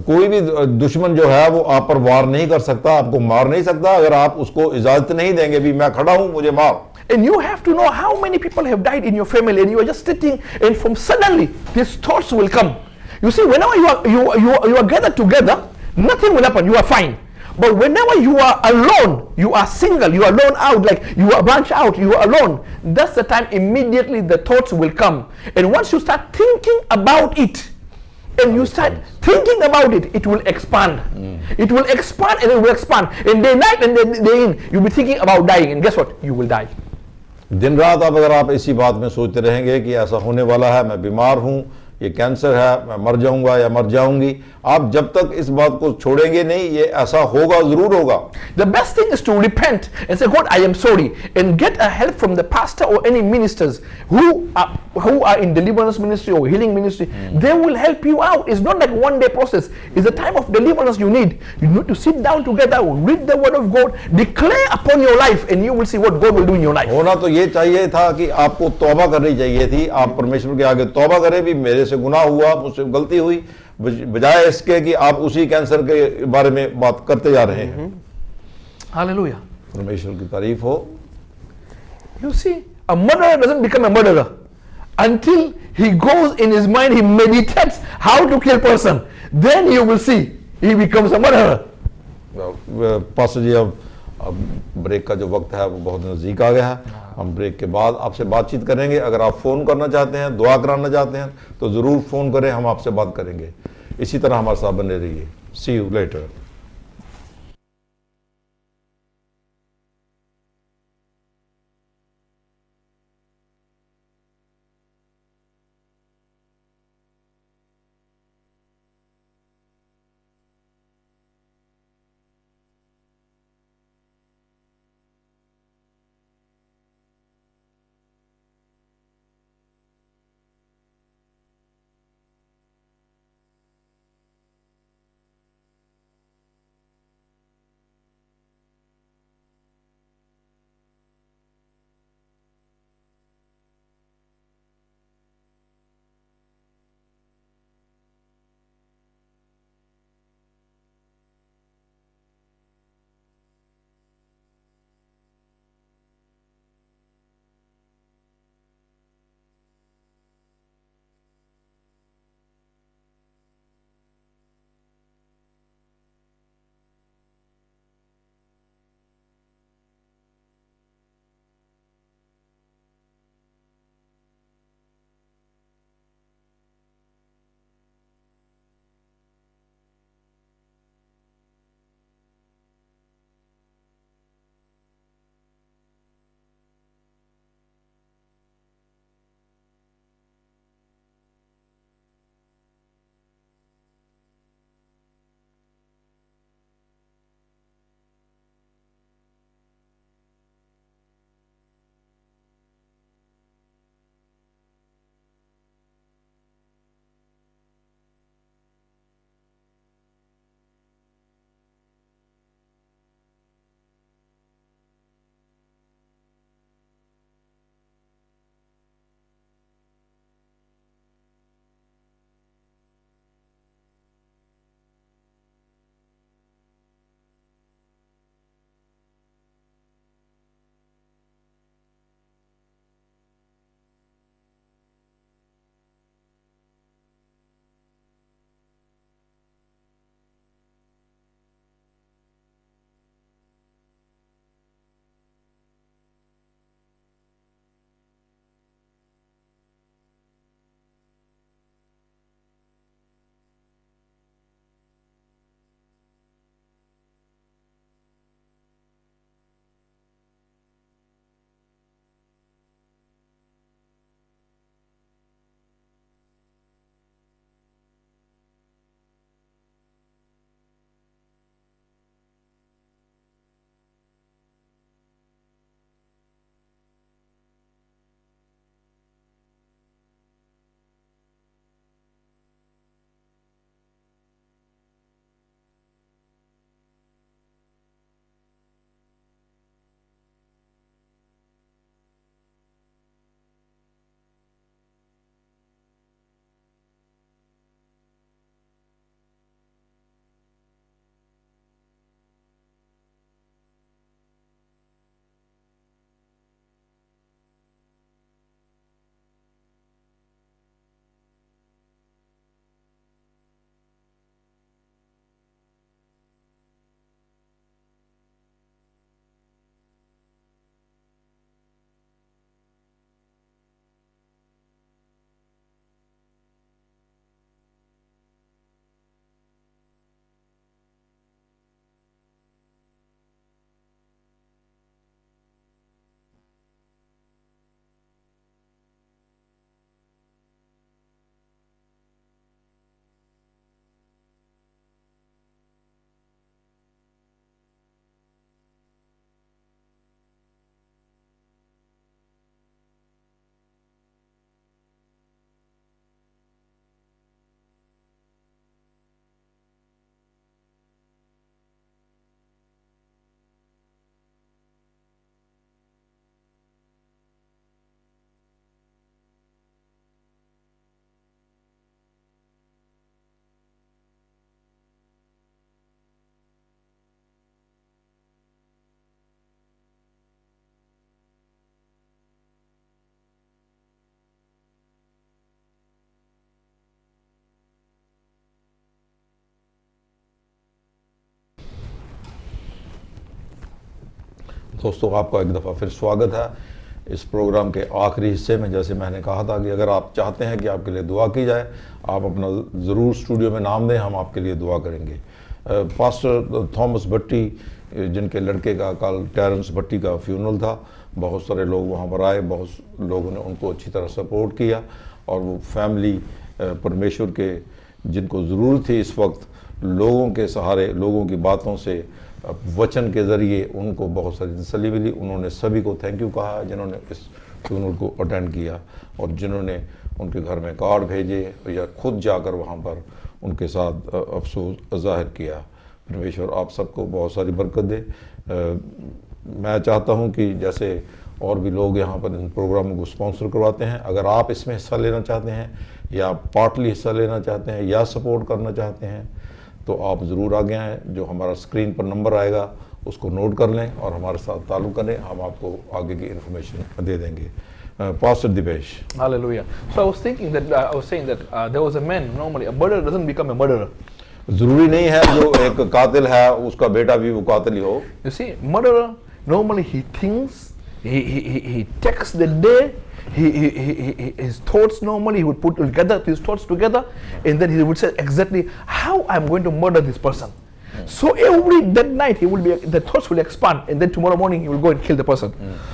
कोई भी दुश्मन जो है वो आप पर वार नहीं कर सकता, आपको मार नहीं सकता अगर आप उसको इजाजत नहीं देंगे भी मैं खड़ा हूं मुझे मार। And you have to know how many people have died in your family, and you are just sitting, and from suddenly these thoughts will come. You see, whenever you are gathered together, nothing will happen. You are fine. But whenever you are alone, you are single, you are alone out, like you are branched out, you are alone, that's the time immediately the thoughts will come. And once you start thinking about it, and you start thinking about it, it will expand. It will expand and it will expand. And day night and day in, you'll be thinking about dying. And guess what? You will die. दिन रात अब अगर आप इसी बात में सोचते रहेंगे कि ऐसा होने वाला है, मैं बीमार हूं, ये कैंसर है, मैं मर जाऊंगा या मर जाऊंगी, आप जब तक इस बात को छोड़ेंगे नहीं, ये ऐसा होगा, जरूर होगा। The best thing is to repent and say, God, I am sorry, and get a help from the pastor or any ministers who are in deliverance ministry or healing ministry. They will help you out. It's not like one day process. It's a time of deliverance you need. You need to sit down together, read the word of God, declare upon your life, and you will see what God will do in your life. होना तो ये चाहिए था कि आपको तौबा करनी चाहिए थी, आप परमेश्वर के आगे तौबा करें भी मेरे से गुनाह हुआ, मुझसे गलती हुई, बजाय इसके कि आप उसी कैंसर के बारे में बात करते जा रहे हैं। Hallelujah. परमेश्वर की तारीफ हो। You see, a murderer doesn't become a murderer until he goes in his mind, he meditates how to kill person. Then you will see he becomes a murderer. Pastor ji, अब ब्रेक का जो वक्त है वो बहुत नज़दीक आ गया है। हम ब्रेक के बाद आपसे बातचीत करेंगे। अगर आप फ़ोन करना चाहते हैं, दुआ कराना चाहते हैं तो ज़रूर फ़ोन करें, हम आपसे बात करेंगे। इसी तरह हमारे साथ बने रहिए। सी यू लेटर। दोस्तों, आपका एक दफ़ा फिर स्वागत है इस प्रोग्राम के आखिरी हिस्से में। जैसे मैंने कहा था कि अगर आप चाहते हैं कि आपके लिए दुआ की जाए, आप अपना ज़रूर स्टूडियो में नाम दें, हम आपके लिए दुआ करेंगे। पास्टर थॉमस भट्टी, जिनके लड़के का कल टेरेंस भट्टी का फ्यूनरल था, बहुत सारे लोग वहाँ पर आए, बहुत लोगों ने उनको अच्छी तरह सपोर्ट किया और वो फैमिली परमेश्वर के जिनको ज़रूरत थी इस वक्त, लोगों के सहारे, लोगों की बातों से, वचन के ज़रिए उनको बहुत सारी तसल्ली मिली। उन्होंने सभी को थैंक यू कहा जिन्होंने इस फ्यूनरल को अटेंड किया और जिन्होंने उनके घर में कार्ड भेजे या खुद जाकर वहाँ पर उनके साथ अफसोस जाहिर किया। परमेश्वर आप सबको बहुत सारी बरकत दे। मैं चाहता हूँ कि जैसे और भी लोग यहाँ पर इन प्रोग्रामों को स्पॉन्सर करवाते हैं, अगर आप इसमें हिस्सा लेना चाहते हैं या पार्टली हिस्सा लेना चाहते हैं या सपोर्ट करना चाहते हैं, तो आप ज़रूर आगे आएँ। जो हमारा स्क्रीन पर नंबर आएगा उसको नोट कर लें और हमारे साथ ताल्लुक़ करें, हम आपको आगे की इन्फॉर्मेशन दे देंगे। Pastor Dipesh. Hallelujah. So I was thinking that I was saying that there was a man. Normally, a murderer doesn't become a murderer. ज़रूरी नहीं है जो एक कातिल है उसका बेटा भी वो कातिल ही हो। You see, murderer normally he thinks, he takes the day, his thoughts normally he would put together his thoughts together, and then he would say exactly how I'm going to murder this person. So every that night he will be, the thoughts will expand, and then tomorrow morning he will go and kill the person.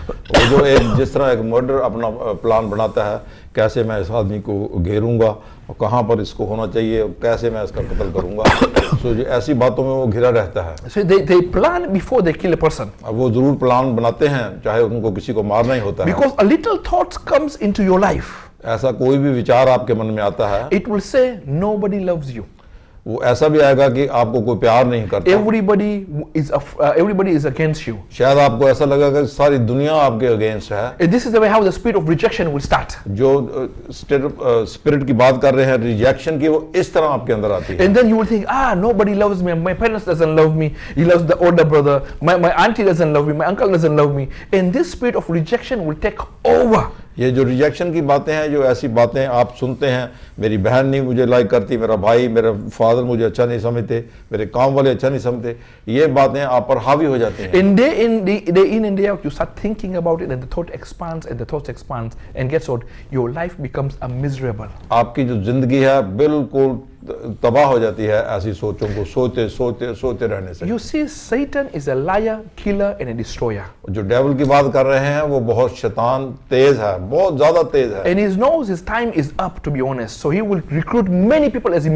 वो जो एक जिस तरह एक murder अपना plan बनाता है, कैसे मैं इस आदमी को घेरूंगा और कहाँ पर इसको होना चाहिए और कैसे मैं इसका कत्ल करूंगा, so जो ऐसी बातों में वो घिरा रहता है। So they plan before they kill a person. अब वो जरूर प्लान बनाते हैं, चाहे उनको किसी को मारना ही होता है। Because a little thought comes into your life. ऐसा कोई भी विचार आपके मन में आता है, It will say nobody loves you. वो ऐसा भी आएगा कि आपको कोई प्यार नहीं करता। Everybody is against you. शायद आपको ऐसा लगेगा कि सारी दुनिया आपके अगेंस्ट है। And this is the way how the spirit of rejection will start. जो स्पिरिट की बात कर रहे हैं रिजेक्शन की, वो इस तरह आपके अंदर आती है। And then you will think, nobody loves me. My parents doesn't love me. He loves the older brother. My auntie doesn't love me. My uncle doesn't love me. And this spirit of rejection will take over. ये जो rejection की बातें हैं, जो ऐसी बातें आप सुनते हैं, मेरी बहन नहीं मुझे लाइक करती, मेरा भाई, मेरा फादर मुझे अच्छा नहीं समझते, मेरे काम वाले अच्छा नहीं समझते, ये बातें आप पर हावी हो जाती हैं। And day in and day out, you start thinking about it, and the thought expands, and the thought expands, and guess what? Your life becomes a miserable. आपकी जो जिंदगी है बिल्कुल तबाह हो जाती है ऐसी सोचों को सोते रहने से। You see, Satan is a liar, killer, and a destroyer. जो डेविल की बात कर रहे हैं वो बहुत शैतान तेज है, बहुत ज्यादा तेज है। And he knows his time is up, to be honest. So he will recruit many people as he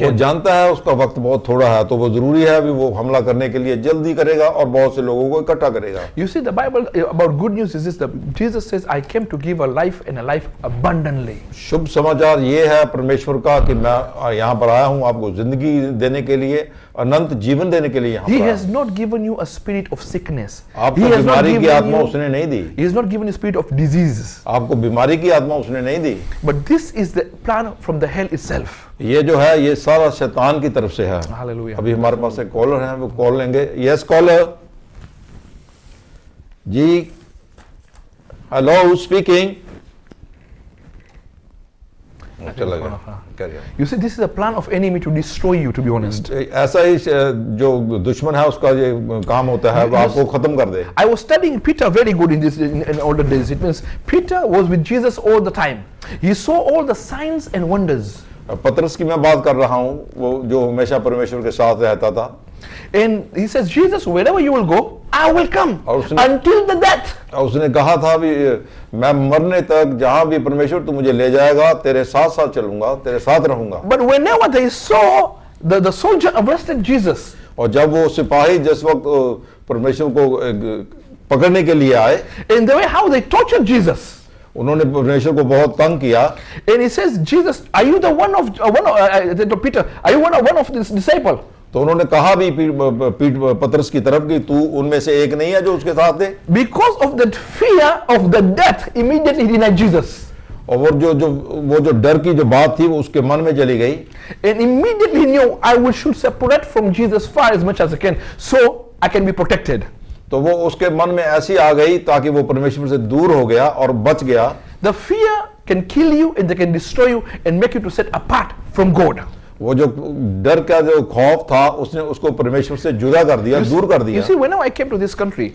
वो जानता है उसका वक्त बहुत थोड़ा है, तो वो जरूरी है भी वो हमला करने के लिए जल्दी करेगा और बहुत से लोगों को इकट्ठा करेगा। You see, the Bible about good news is this: that Jesus says, "I came to give a life and a life abundantly." शुभ समाचार ये है परमेश्वर का कि मैं यहाँ पर आया हूँ आपको जिंदगी देने के लिए, अनंत जीवन देने के लिए यहाँ He पर has not given you a spirit of sickness. आपको He has not बीमारी की given आत्मा you- उसने नहीं दी, He has not given you a spirit of diseases. आपको बीमारी की आत्मा उसने नहीं दी। But this is the plan from the hell itself. ये जो है ये सारा शैतान की तरफ से है। Hallelujah. अभी हमारे पास एक कॉलर है, वो कॉल लेंगे। यस कॉलर जी, हेलो स्पीकिंग। चला गया, करिए। You see, this is a plan of enemy to destroy you, to be honest. ऐसा ही जो दुश्मन है उसका ये काम होता है, वो आपको खत्म कर दे। I was studying Peter very good in older days. It means Peter was with Jesus all the time. He saw all the signs and wonders. पतरस की मैं बात कर रहा हूँ, वो जो हमेशा परमेश्वर के साथ रहता था। And he says, Jesus, wherever you will go, I will come और उसने- until the death. उसने कहा था भी मैं मरने तक जहां भी परमेश्वर तू मुझे ले जाएगा, तेरे साथ साथ चलूंगा, तेरे साथ रहूंगा। But whenever they saw the soldier arrested Jesus, और जब वो सिपाही जिस वक्त परमेश्वर को पकड़ने के लिए आए, in the way how they tortured Jesus, उन्होंने परमेश्वर को बहुत तंग किया। and he says, Jesus, are you the one of Peter? Are you one of this disciple? तो उन्होंने कहा भी पतरस की तरफ कि तू उनमें से एक नहीं है जो उसके साथ थे। Because of that fear of the death, immediately he denied Jesus. और वो जो डर की जो बात थी वो उसके मन में चली गई। And immediately he knew, I should separate from Jesus far as much as I can, so I can be protected. तो वो उसके मन में ऐसी आ गई ताकि वो परमेश्वर से दूर हो गया और बच गया। The fear can kill you and they can destroy you and make you to set apart from God. वो जो डर का जो खौफ था उसने उसको परमेश्वर से जुदा कर दिया, दूर कर दिया। You see, whenever I came to this country,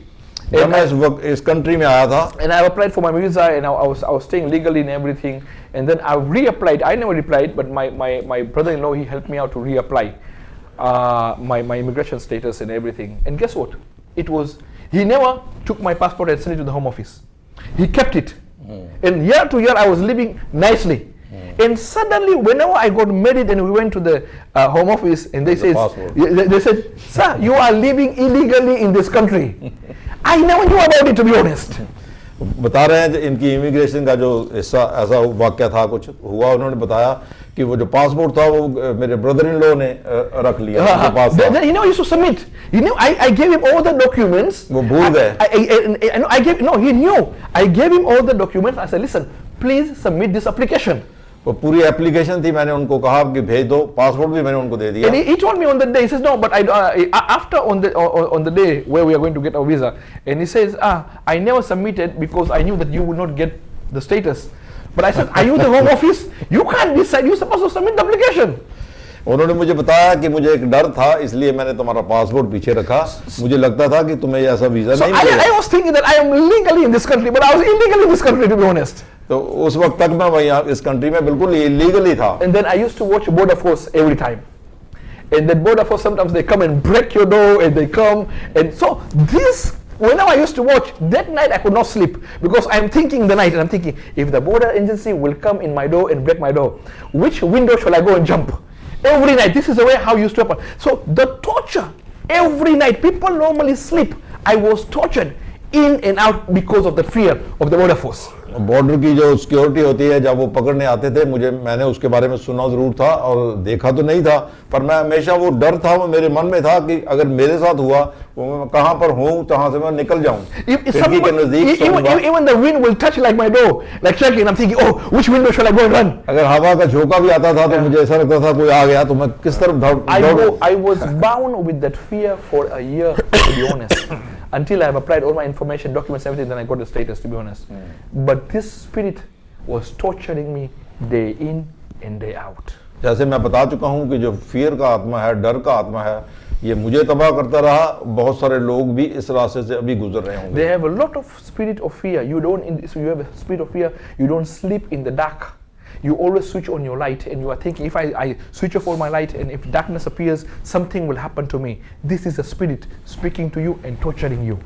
जब मैं इस कंट्री में आया था, And I applied for my visa, and I was staying legally and everything. And then I reapplied. I never replied, but my brother-in-law, he helped me out to reapply my immigration status and everything. And guess what? He never took my passport and sent it to the home office. He kept it. And year to year, I was living nicely. And suddenly, whenever I got married and we went to the home office, and they said, "Sir, you are living illegally in this country." I never knew about it, to be honest. बता रहे हैं इनकी immigration का जो हिस्सा ऐसा वाक्य था, कुछ हुआ, उन्होंने बताया कि वो जो पासपोर्ट था वो मेरे ब्रदर इन लॉ ने रख लिया उनके पास था। Then he used to submit. I gave him all the documents. वो भूल गए। He knew. I gave him all the documents. I said, "Listen, please submit this application." वो पूरी एप्लीकेशन थी, मैंने उनको कहा कि भेज दो, पासपोर्ट भी मैंने उनको दे दिया। And he told me on the day, he says, "No, but after on the day where we are going to get our visa," and he says, "I never submitted because I knew that you would not get the status." But I said, "Are you the home office? You can't decide. You're supposed to submit the application." उन्होंने मुझे बताया कि मुझे एक डर था, इसलिए मैंने तुम्हारा पासपोर्ट पीछे रखा, मुझे लगता था कि तुम्हें ऐसा वीजा नहीं मिलेगा। I was thinking that I am legally in this country, but I was illegally in this country, to be honest. तो उस वक्त तक मैं वहीं इस कंट्री में बिल्कुल इलीगली था। And then I used to watch Border Force every time. And then Border Force, sometimes they come and break your door, and they come, and so this, whenever I used to watch, that night I could not sleep because I'm thinking the night, and I'm thinking, if the border agency will come in my door and break my door, which window shall I go and jump? Every night, this is the way how used to happen. So the torture, every night, people normally sleep. I was tortured in and out because of the fear of the Border Force. Border की जो security होती है, जब वो पकड़ने आते थे, मैंने उसके बारे में सुना जरूर था और देखा तो नहीं था, पर मैं हमेशा वो डर था, वो मेरे मन में था कि अगर मेरे साथ हुआ, वो मैं कहां पर हूं, कहां से मैं निकल जाऊं। खिड़की के नजदीक even the wind will touch like my door, like shaking. I'm thinking, oh, which window shall I go and run? अगर हवा का झोंका भी आता था तो मुझे ऐसा लगता था कोई आ गया तो मैं किस तरफ दौड़ूं। I was bound with that fear for a year, to be honest. Until I have applied all my information, documents, everything, then I got the status, to be honest. But this spirit was torturing me day in and day out. जैसे मैं बता चुका हूं कि जो fear का आत्मा है, डर का आत्मा है, ये मुझे तबाह करता रहा। बहुत सारे लोग भी इस रास्ते से अभी गुजर रहे होंगे। They have a lot of spirit of fear. You have a spirit of fear. You don't sleep in the dark. You always switch on your light, and you are thinking, if I switch off all my light, and if darkness appears, something will happen to me. This is a spirit speaking to you and torturing you.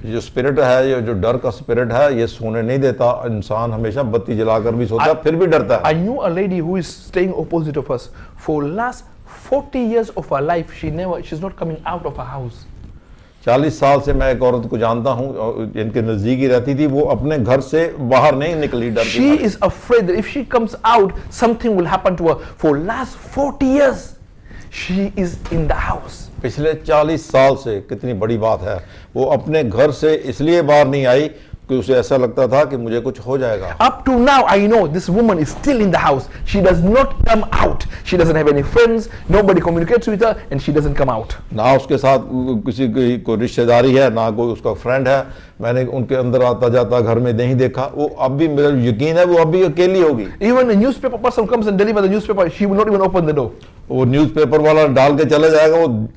जो spirit है, ये जो डर का spirit है, ये सोने नहीं देता। इंसान हमेशा बत्ती जलाकर भी सोता है, फिर भी डरता है। I knew a lady who is staying opposite of us for last 40 years of her life. She's not coming out of her house. 40 साल से मैं एक औरत को जानता हूँ, इनके नजदीक ही रहती थी, वो अपने घर से बाहर नहीं निकली डर के। She is afraid that if she comes out, something will happen to her. For last 40 years, she is in the house. पिछले 40 साल से, कितनी बड़ी बात है, वो अपने घर से इसलिए बाहर नहीं आई कि उसे ऐसा लगता था कि मुझे कुछ हो जाएगा। Up to now, I know this woman is still in the house. She does not come out. She doesn't have any friends. Nobody communicates with her, and she doesn't come out. ना उसके साथ किसी की कोई रिश्तेदारी है, ना कोई उसका फ्रेंड है। मैंने उनके अंदर आता जाता घर में नहीं देखा। वो अब भी, मेरा यकीन है वो अभी अकेली होगी। Even a newspaper person comes and delivers the newspaper, she will not even open the door. वो न्यूज़पेपर वाला डाल के चले जाएगा, वो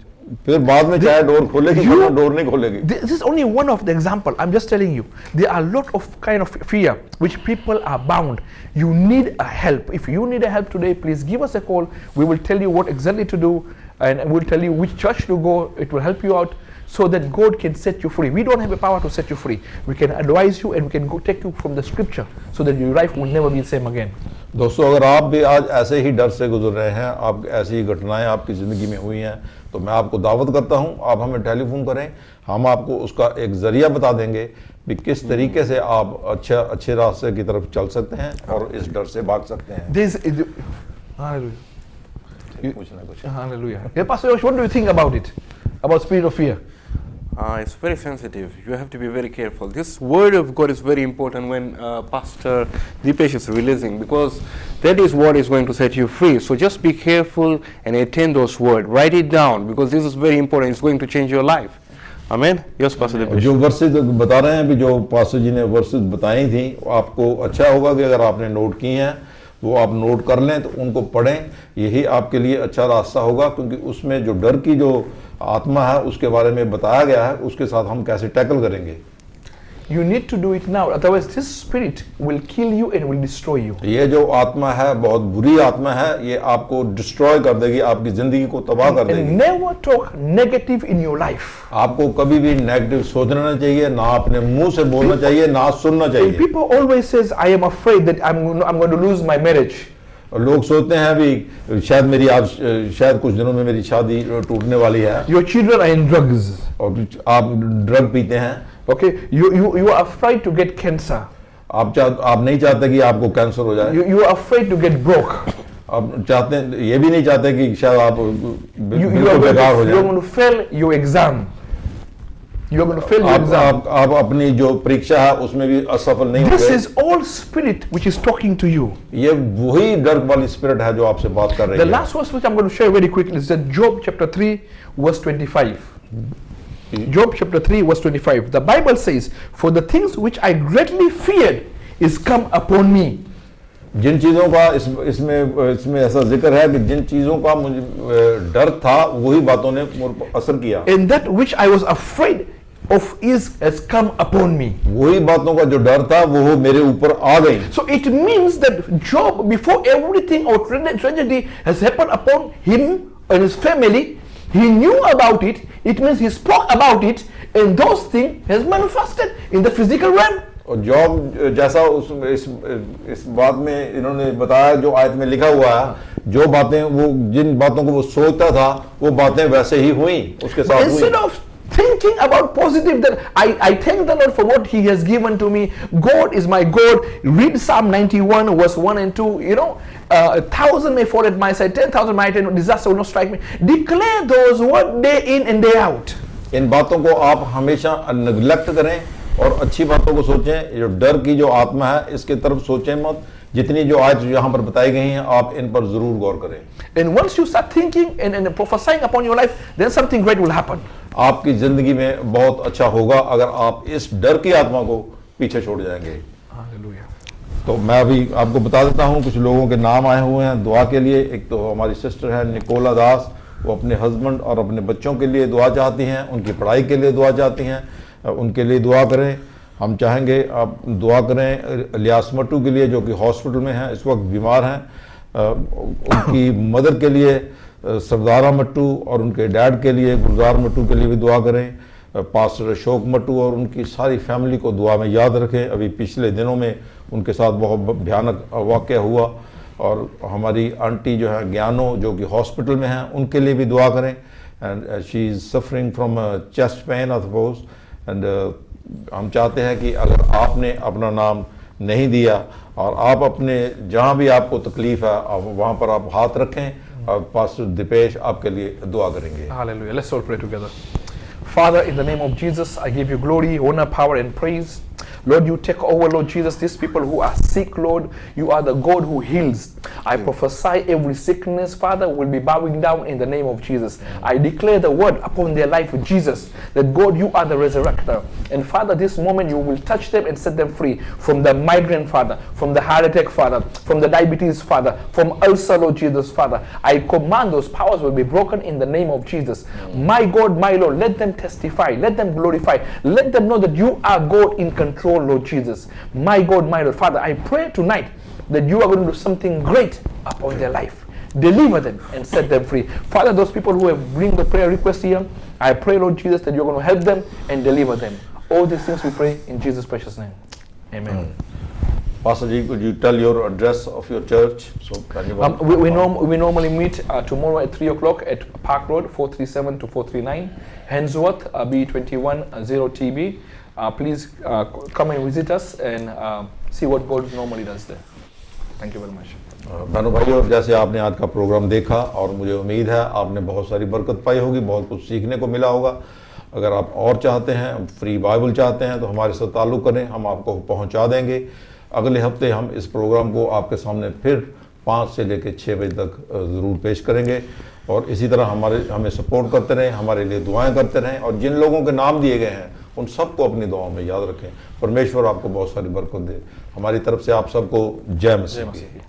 फिर बाद में चाहे डोर खोलेगी, डोर नहीं खोलेगी। This is only one of the example. I'm just telling you. There are a lot of kind of fear which people are bound. You need a help. If you need a help today, please give us a call. We will tell you what exactly to do, and we'll tell you which church to go. It will help you out so that God can set you free. We don't have the power to set you free. We can advise you, and we can go take you from the scripture so that your life will never be the same again. दोस्तों, अगर आप भी आज ऐसे ही डर से गुजर रहे हैं, आप ऐसी ही घटनाएं आपकी ज़िंदगी में हुई हैं, तो मैं आपको दावत करता हूं, आप हमें टेलीफोन करें। हम आपको उसका एक जरिया बता देंगे कि किस तरीके से आप अच्छे रास्ते की तरफ चल सकते हैं और इस डर से भाग सकते हैं। Hallelujah. Yeah, Pastor Josh, what do you think about it? About spirit of fear? It's very sensitive. You have to be very careful. This word of God is very important when Pastor Deepesh is releasing, because that is what is going to set you free. So just be careful and attend those words. Write it down, because this is very important. It's going to change your life. Amen. Yes, Pastor Deepesh. जो versus बता रहे हैं, अभी जो pastor जी ने versus बताई थी, आपको अच्छा होगा कि अगर आपने नोट की हैं वो आप नोट कर लें, तो उनको पढ़ें। यही आपके लिए अच्छा रास्ता होगा, क्योंकि उसमें जो डर की जो आत्मा है उसके बारे में बताया गया है, उसके साथ हम कैसे टैकल करेंगे। You need to do it now, otherwise this spirit will kill you and will destroy you. ये जो आत्मा है बहुत बुरी आत्मा है, ये आपको डिस्ट्रॉय कर देगी, आपकी जिंदगी को तबाह कर And देगी। never talk negative in your life. आपको कभी भी नेगेटिव सोचना नहीं चाहिए, ना अपने मुंह से बोलना चाहिए, ना सुनना And चाहिए। people always says, I am afraid that I'm going to lose my marriage. और लोग सोचते हैं भी शायद मेरी आज शायद कुछ दिनों में मेरी शादी टूटने वाली है, Your children are in drugs. और आप ड्रग पीते हैं, Okay, you are afraid to get cancer. आप नहीं चाहते कि आपको कैंसर हो जाए, You are afraid to get broke. आप चाहते हैं, ये भी नहीं चाहते कि शायद आप You बिल्कुल are बेकार हो जाए। going to fail your exam. You are going to fail your exam. आप अपनी जो परीक्षा है उसमें भी असफल नहीं This होंगे। is all spirit which is talking to you. ये वही डर वाली स्पिरिट है जो आपसे बात कर The रही है। last verse which I'm going to share very quickly is that Job chapter 3 verse 25. Job chapter 3 verse 25. The Bible says, for the things which I greatly feared is come upon me. जिन चीजों का इसमें ऐसा जिक्र है कि जिन चीजों का मुझे डर था वही बातों ने मुझ पर असर किया। And that which I was afraid of has come upon me. वही बातों का जो डर था वो मेरे ऊपर आ गई। So it means that Job, before everything or tragedy has happened upon him and his family, he knew about it. It means he spoke about it, and those things has manifested in the physical realm. और job जैसा इस बात में इन्होंने बताया, जो आयत में लिखा हुआ है, जो बातें वो जिन बातों को वो सोचता था वो बातें वैसे ही हुई उसके साथ हुई। Instead of thinking about positive, that I thank the Lord for what He has given to me. God is my God. Read Psalm 91 verse 1 and 2. You know, 1,000 may fall at my side, 10,000 might, and disaster will not strike me. Declare those word day in and day out. इन बातों को आप हमेशा neglect करें और अच्छी बातों को सोचें। जो डर की जो आत्मा है इसके तरफ सोचें मत। जितनी जो आज यहाँ पर बताई गई हैं आप इन पर जरूर गौर करें। And once you start thinking and prophesying upon your life, then something great will happen. आपकी जिंदगी में बहुत अच्छा होगा अगर आप इस डर की आत्मा को पीछे छोड़ जाएंगे। Hallelujah. तो मैं अभी आपको बता देता हूँ कुछ लोगों के नाम आए हुए हैं दुआ के लिए। एक तो हमारी सिस्टर है निकोला दास, वो अपने हस्बैंड और अपने बच्चों के लिए दुआ चाहती हैं, उनकी पढ़ाई के लिए दुआ चाहती हैं, उनके लिए दुआ करें। हम चाहेंगे आप दुआ करें इलियास मट्टू के लिए जो कि हॉस्पिटल में हैं, इस वक्त बीमार हैं। उनकी मदर के लिए सरदारा मट्टू और उनके डैड के लिए गुलजार मट्टू के लिए भी दुआ करें। पास्टर अशोक मट्टू और उनकी सारी फैमिली को दुआ में याद रखें। अभी पिछले दिनों में उनके साथ बहुत भयानक वाक़या हुआ। और हमारी आंटी जो है ज्ञानो जो कि हॉस्पिटल में हैं, उनके लिए भी दुआ करें। And she is suffering from chest pain I suppose. And हम चाहते हैं कि अगर आपने अपना नाम नहीं दिया और आप अपने जहाँ भी आपको तकलीफ है आप वहाँ पर आप हाथ रखें और पास्टर दीपेश आपके लिए दुआ करेंगे। Hallelujah. Let's all pray together. Father, in the name of Jesus, I give you glory, honor, power, and praise. Lord, you take over, Lord Jesus, these people who are sick, Lord. You are the God who heals. I prophesy every sickness, Father, will be bowing down in the name of Jesus. I declare the word upon their life, Jesus, that God, you are the resurrector. And Father, this moment you will touch them and set them free from the migraine, Father, from the heart attack, Father, from the diabetes, Father, from ulcer, Lord Jesus, Father. I command those powers will be broken in the name of Jesus. My God, my Lord, let them testify, let them glorify, let them know that you are God in control, Lord Jesus. My God, my Lord, Father, I pray tonight that you are going to do something great upon their life. Deliver them and set them free. Father, those people who have bring the prayer request here, I pray, Lord Jesus, that you're going to help them and deliver them. All these things we pray in Jesus' precious name. Amen. Pastor Ji, could you tell your address of your church? So we normally meet tomorrow at 3 o'clock at Park Road, 437 to 439, Hensworth, B210TB. Please come and visit us and see what God normally does there. Thank you very much. बहनों भाइयों, जैसे आपने आज का programme देखा और मुझे उम्मीद है आपने बहुत सारी बरकत पाई होगी, बहुत कुछ सीखने को मिला होगा। अगर आप और चाहते हैं, फ्री बाइबल चाहते हैं, तो हमारे साथ ताल्लुक़ करें, हम आपको पहुंचा देंगे। अगले हफ्ते हम इस प्रोग्राम को आपके सामने फिर 5 से लेकर 6 बजे तक ज़रूर पेश करेंगे। और इसी तरह हमें सपोर्ट करते रहें, हमारे लिए दुआएं करते रहें, और जिन लोगों के नाम दिए गए हैं उन सबको अपनी दुआओं में याद रखें। परमेश्वर आपको बहुत सारी बरकत दे। हमारी तरफ से आप सबको जय मसीह।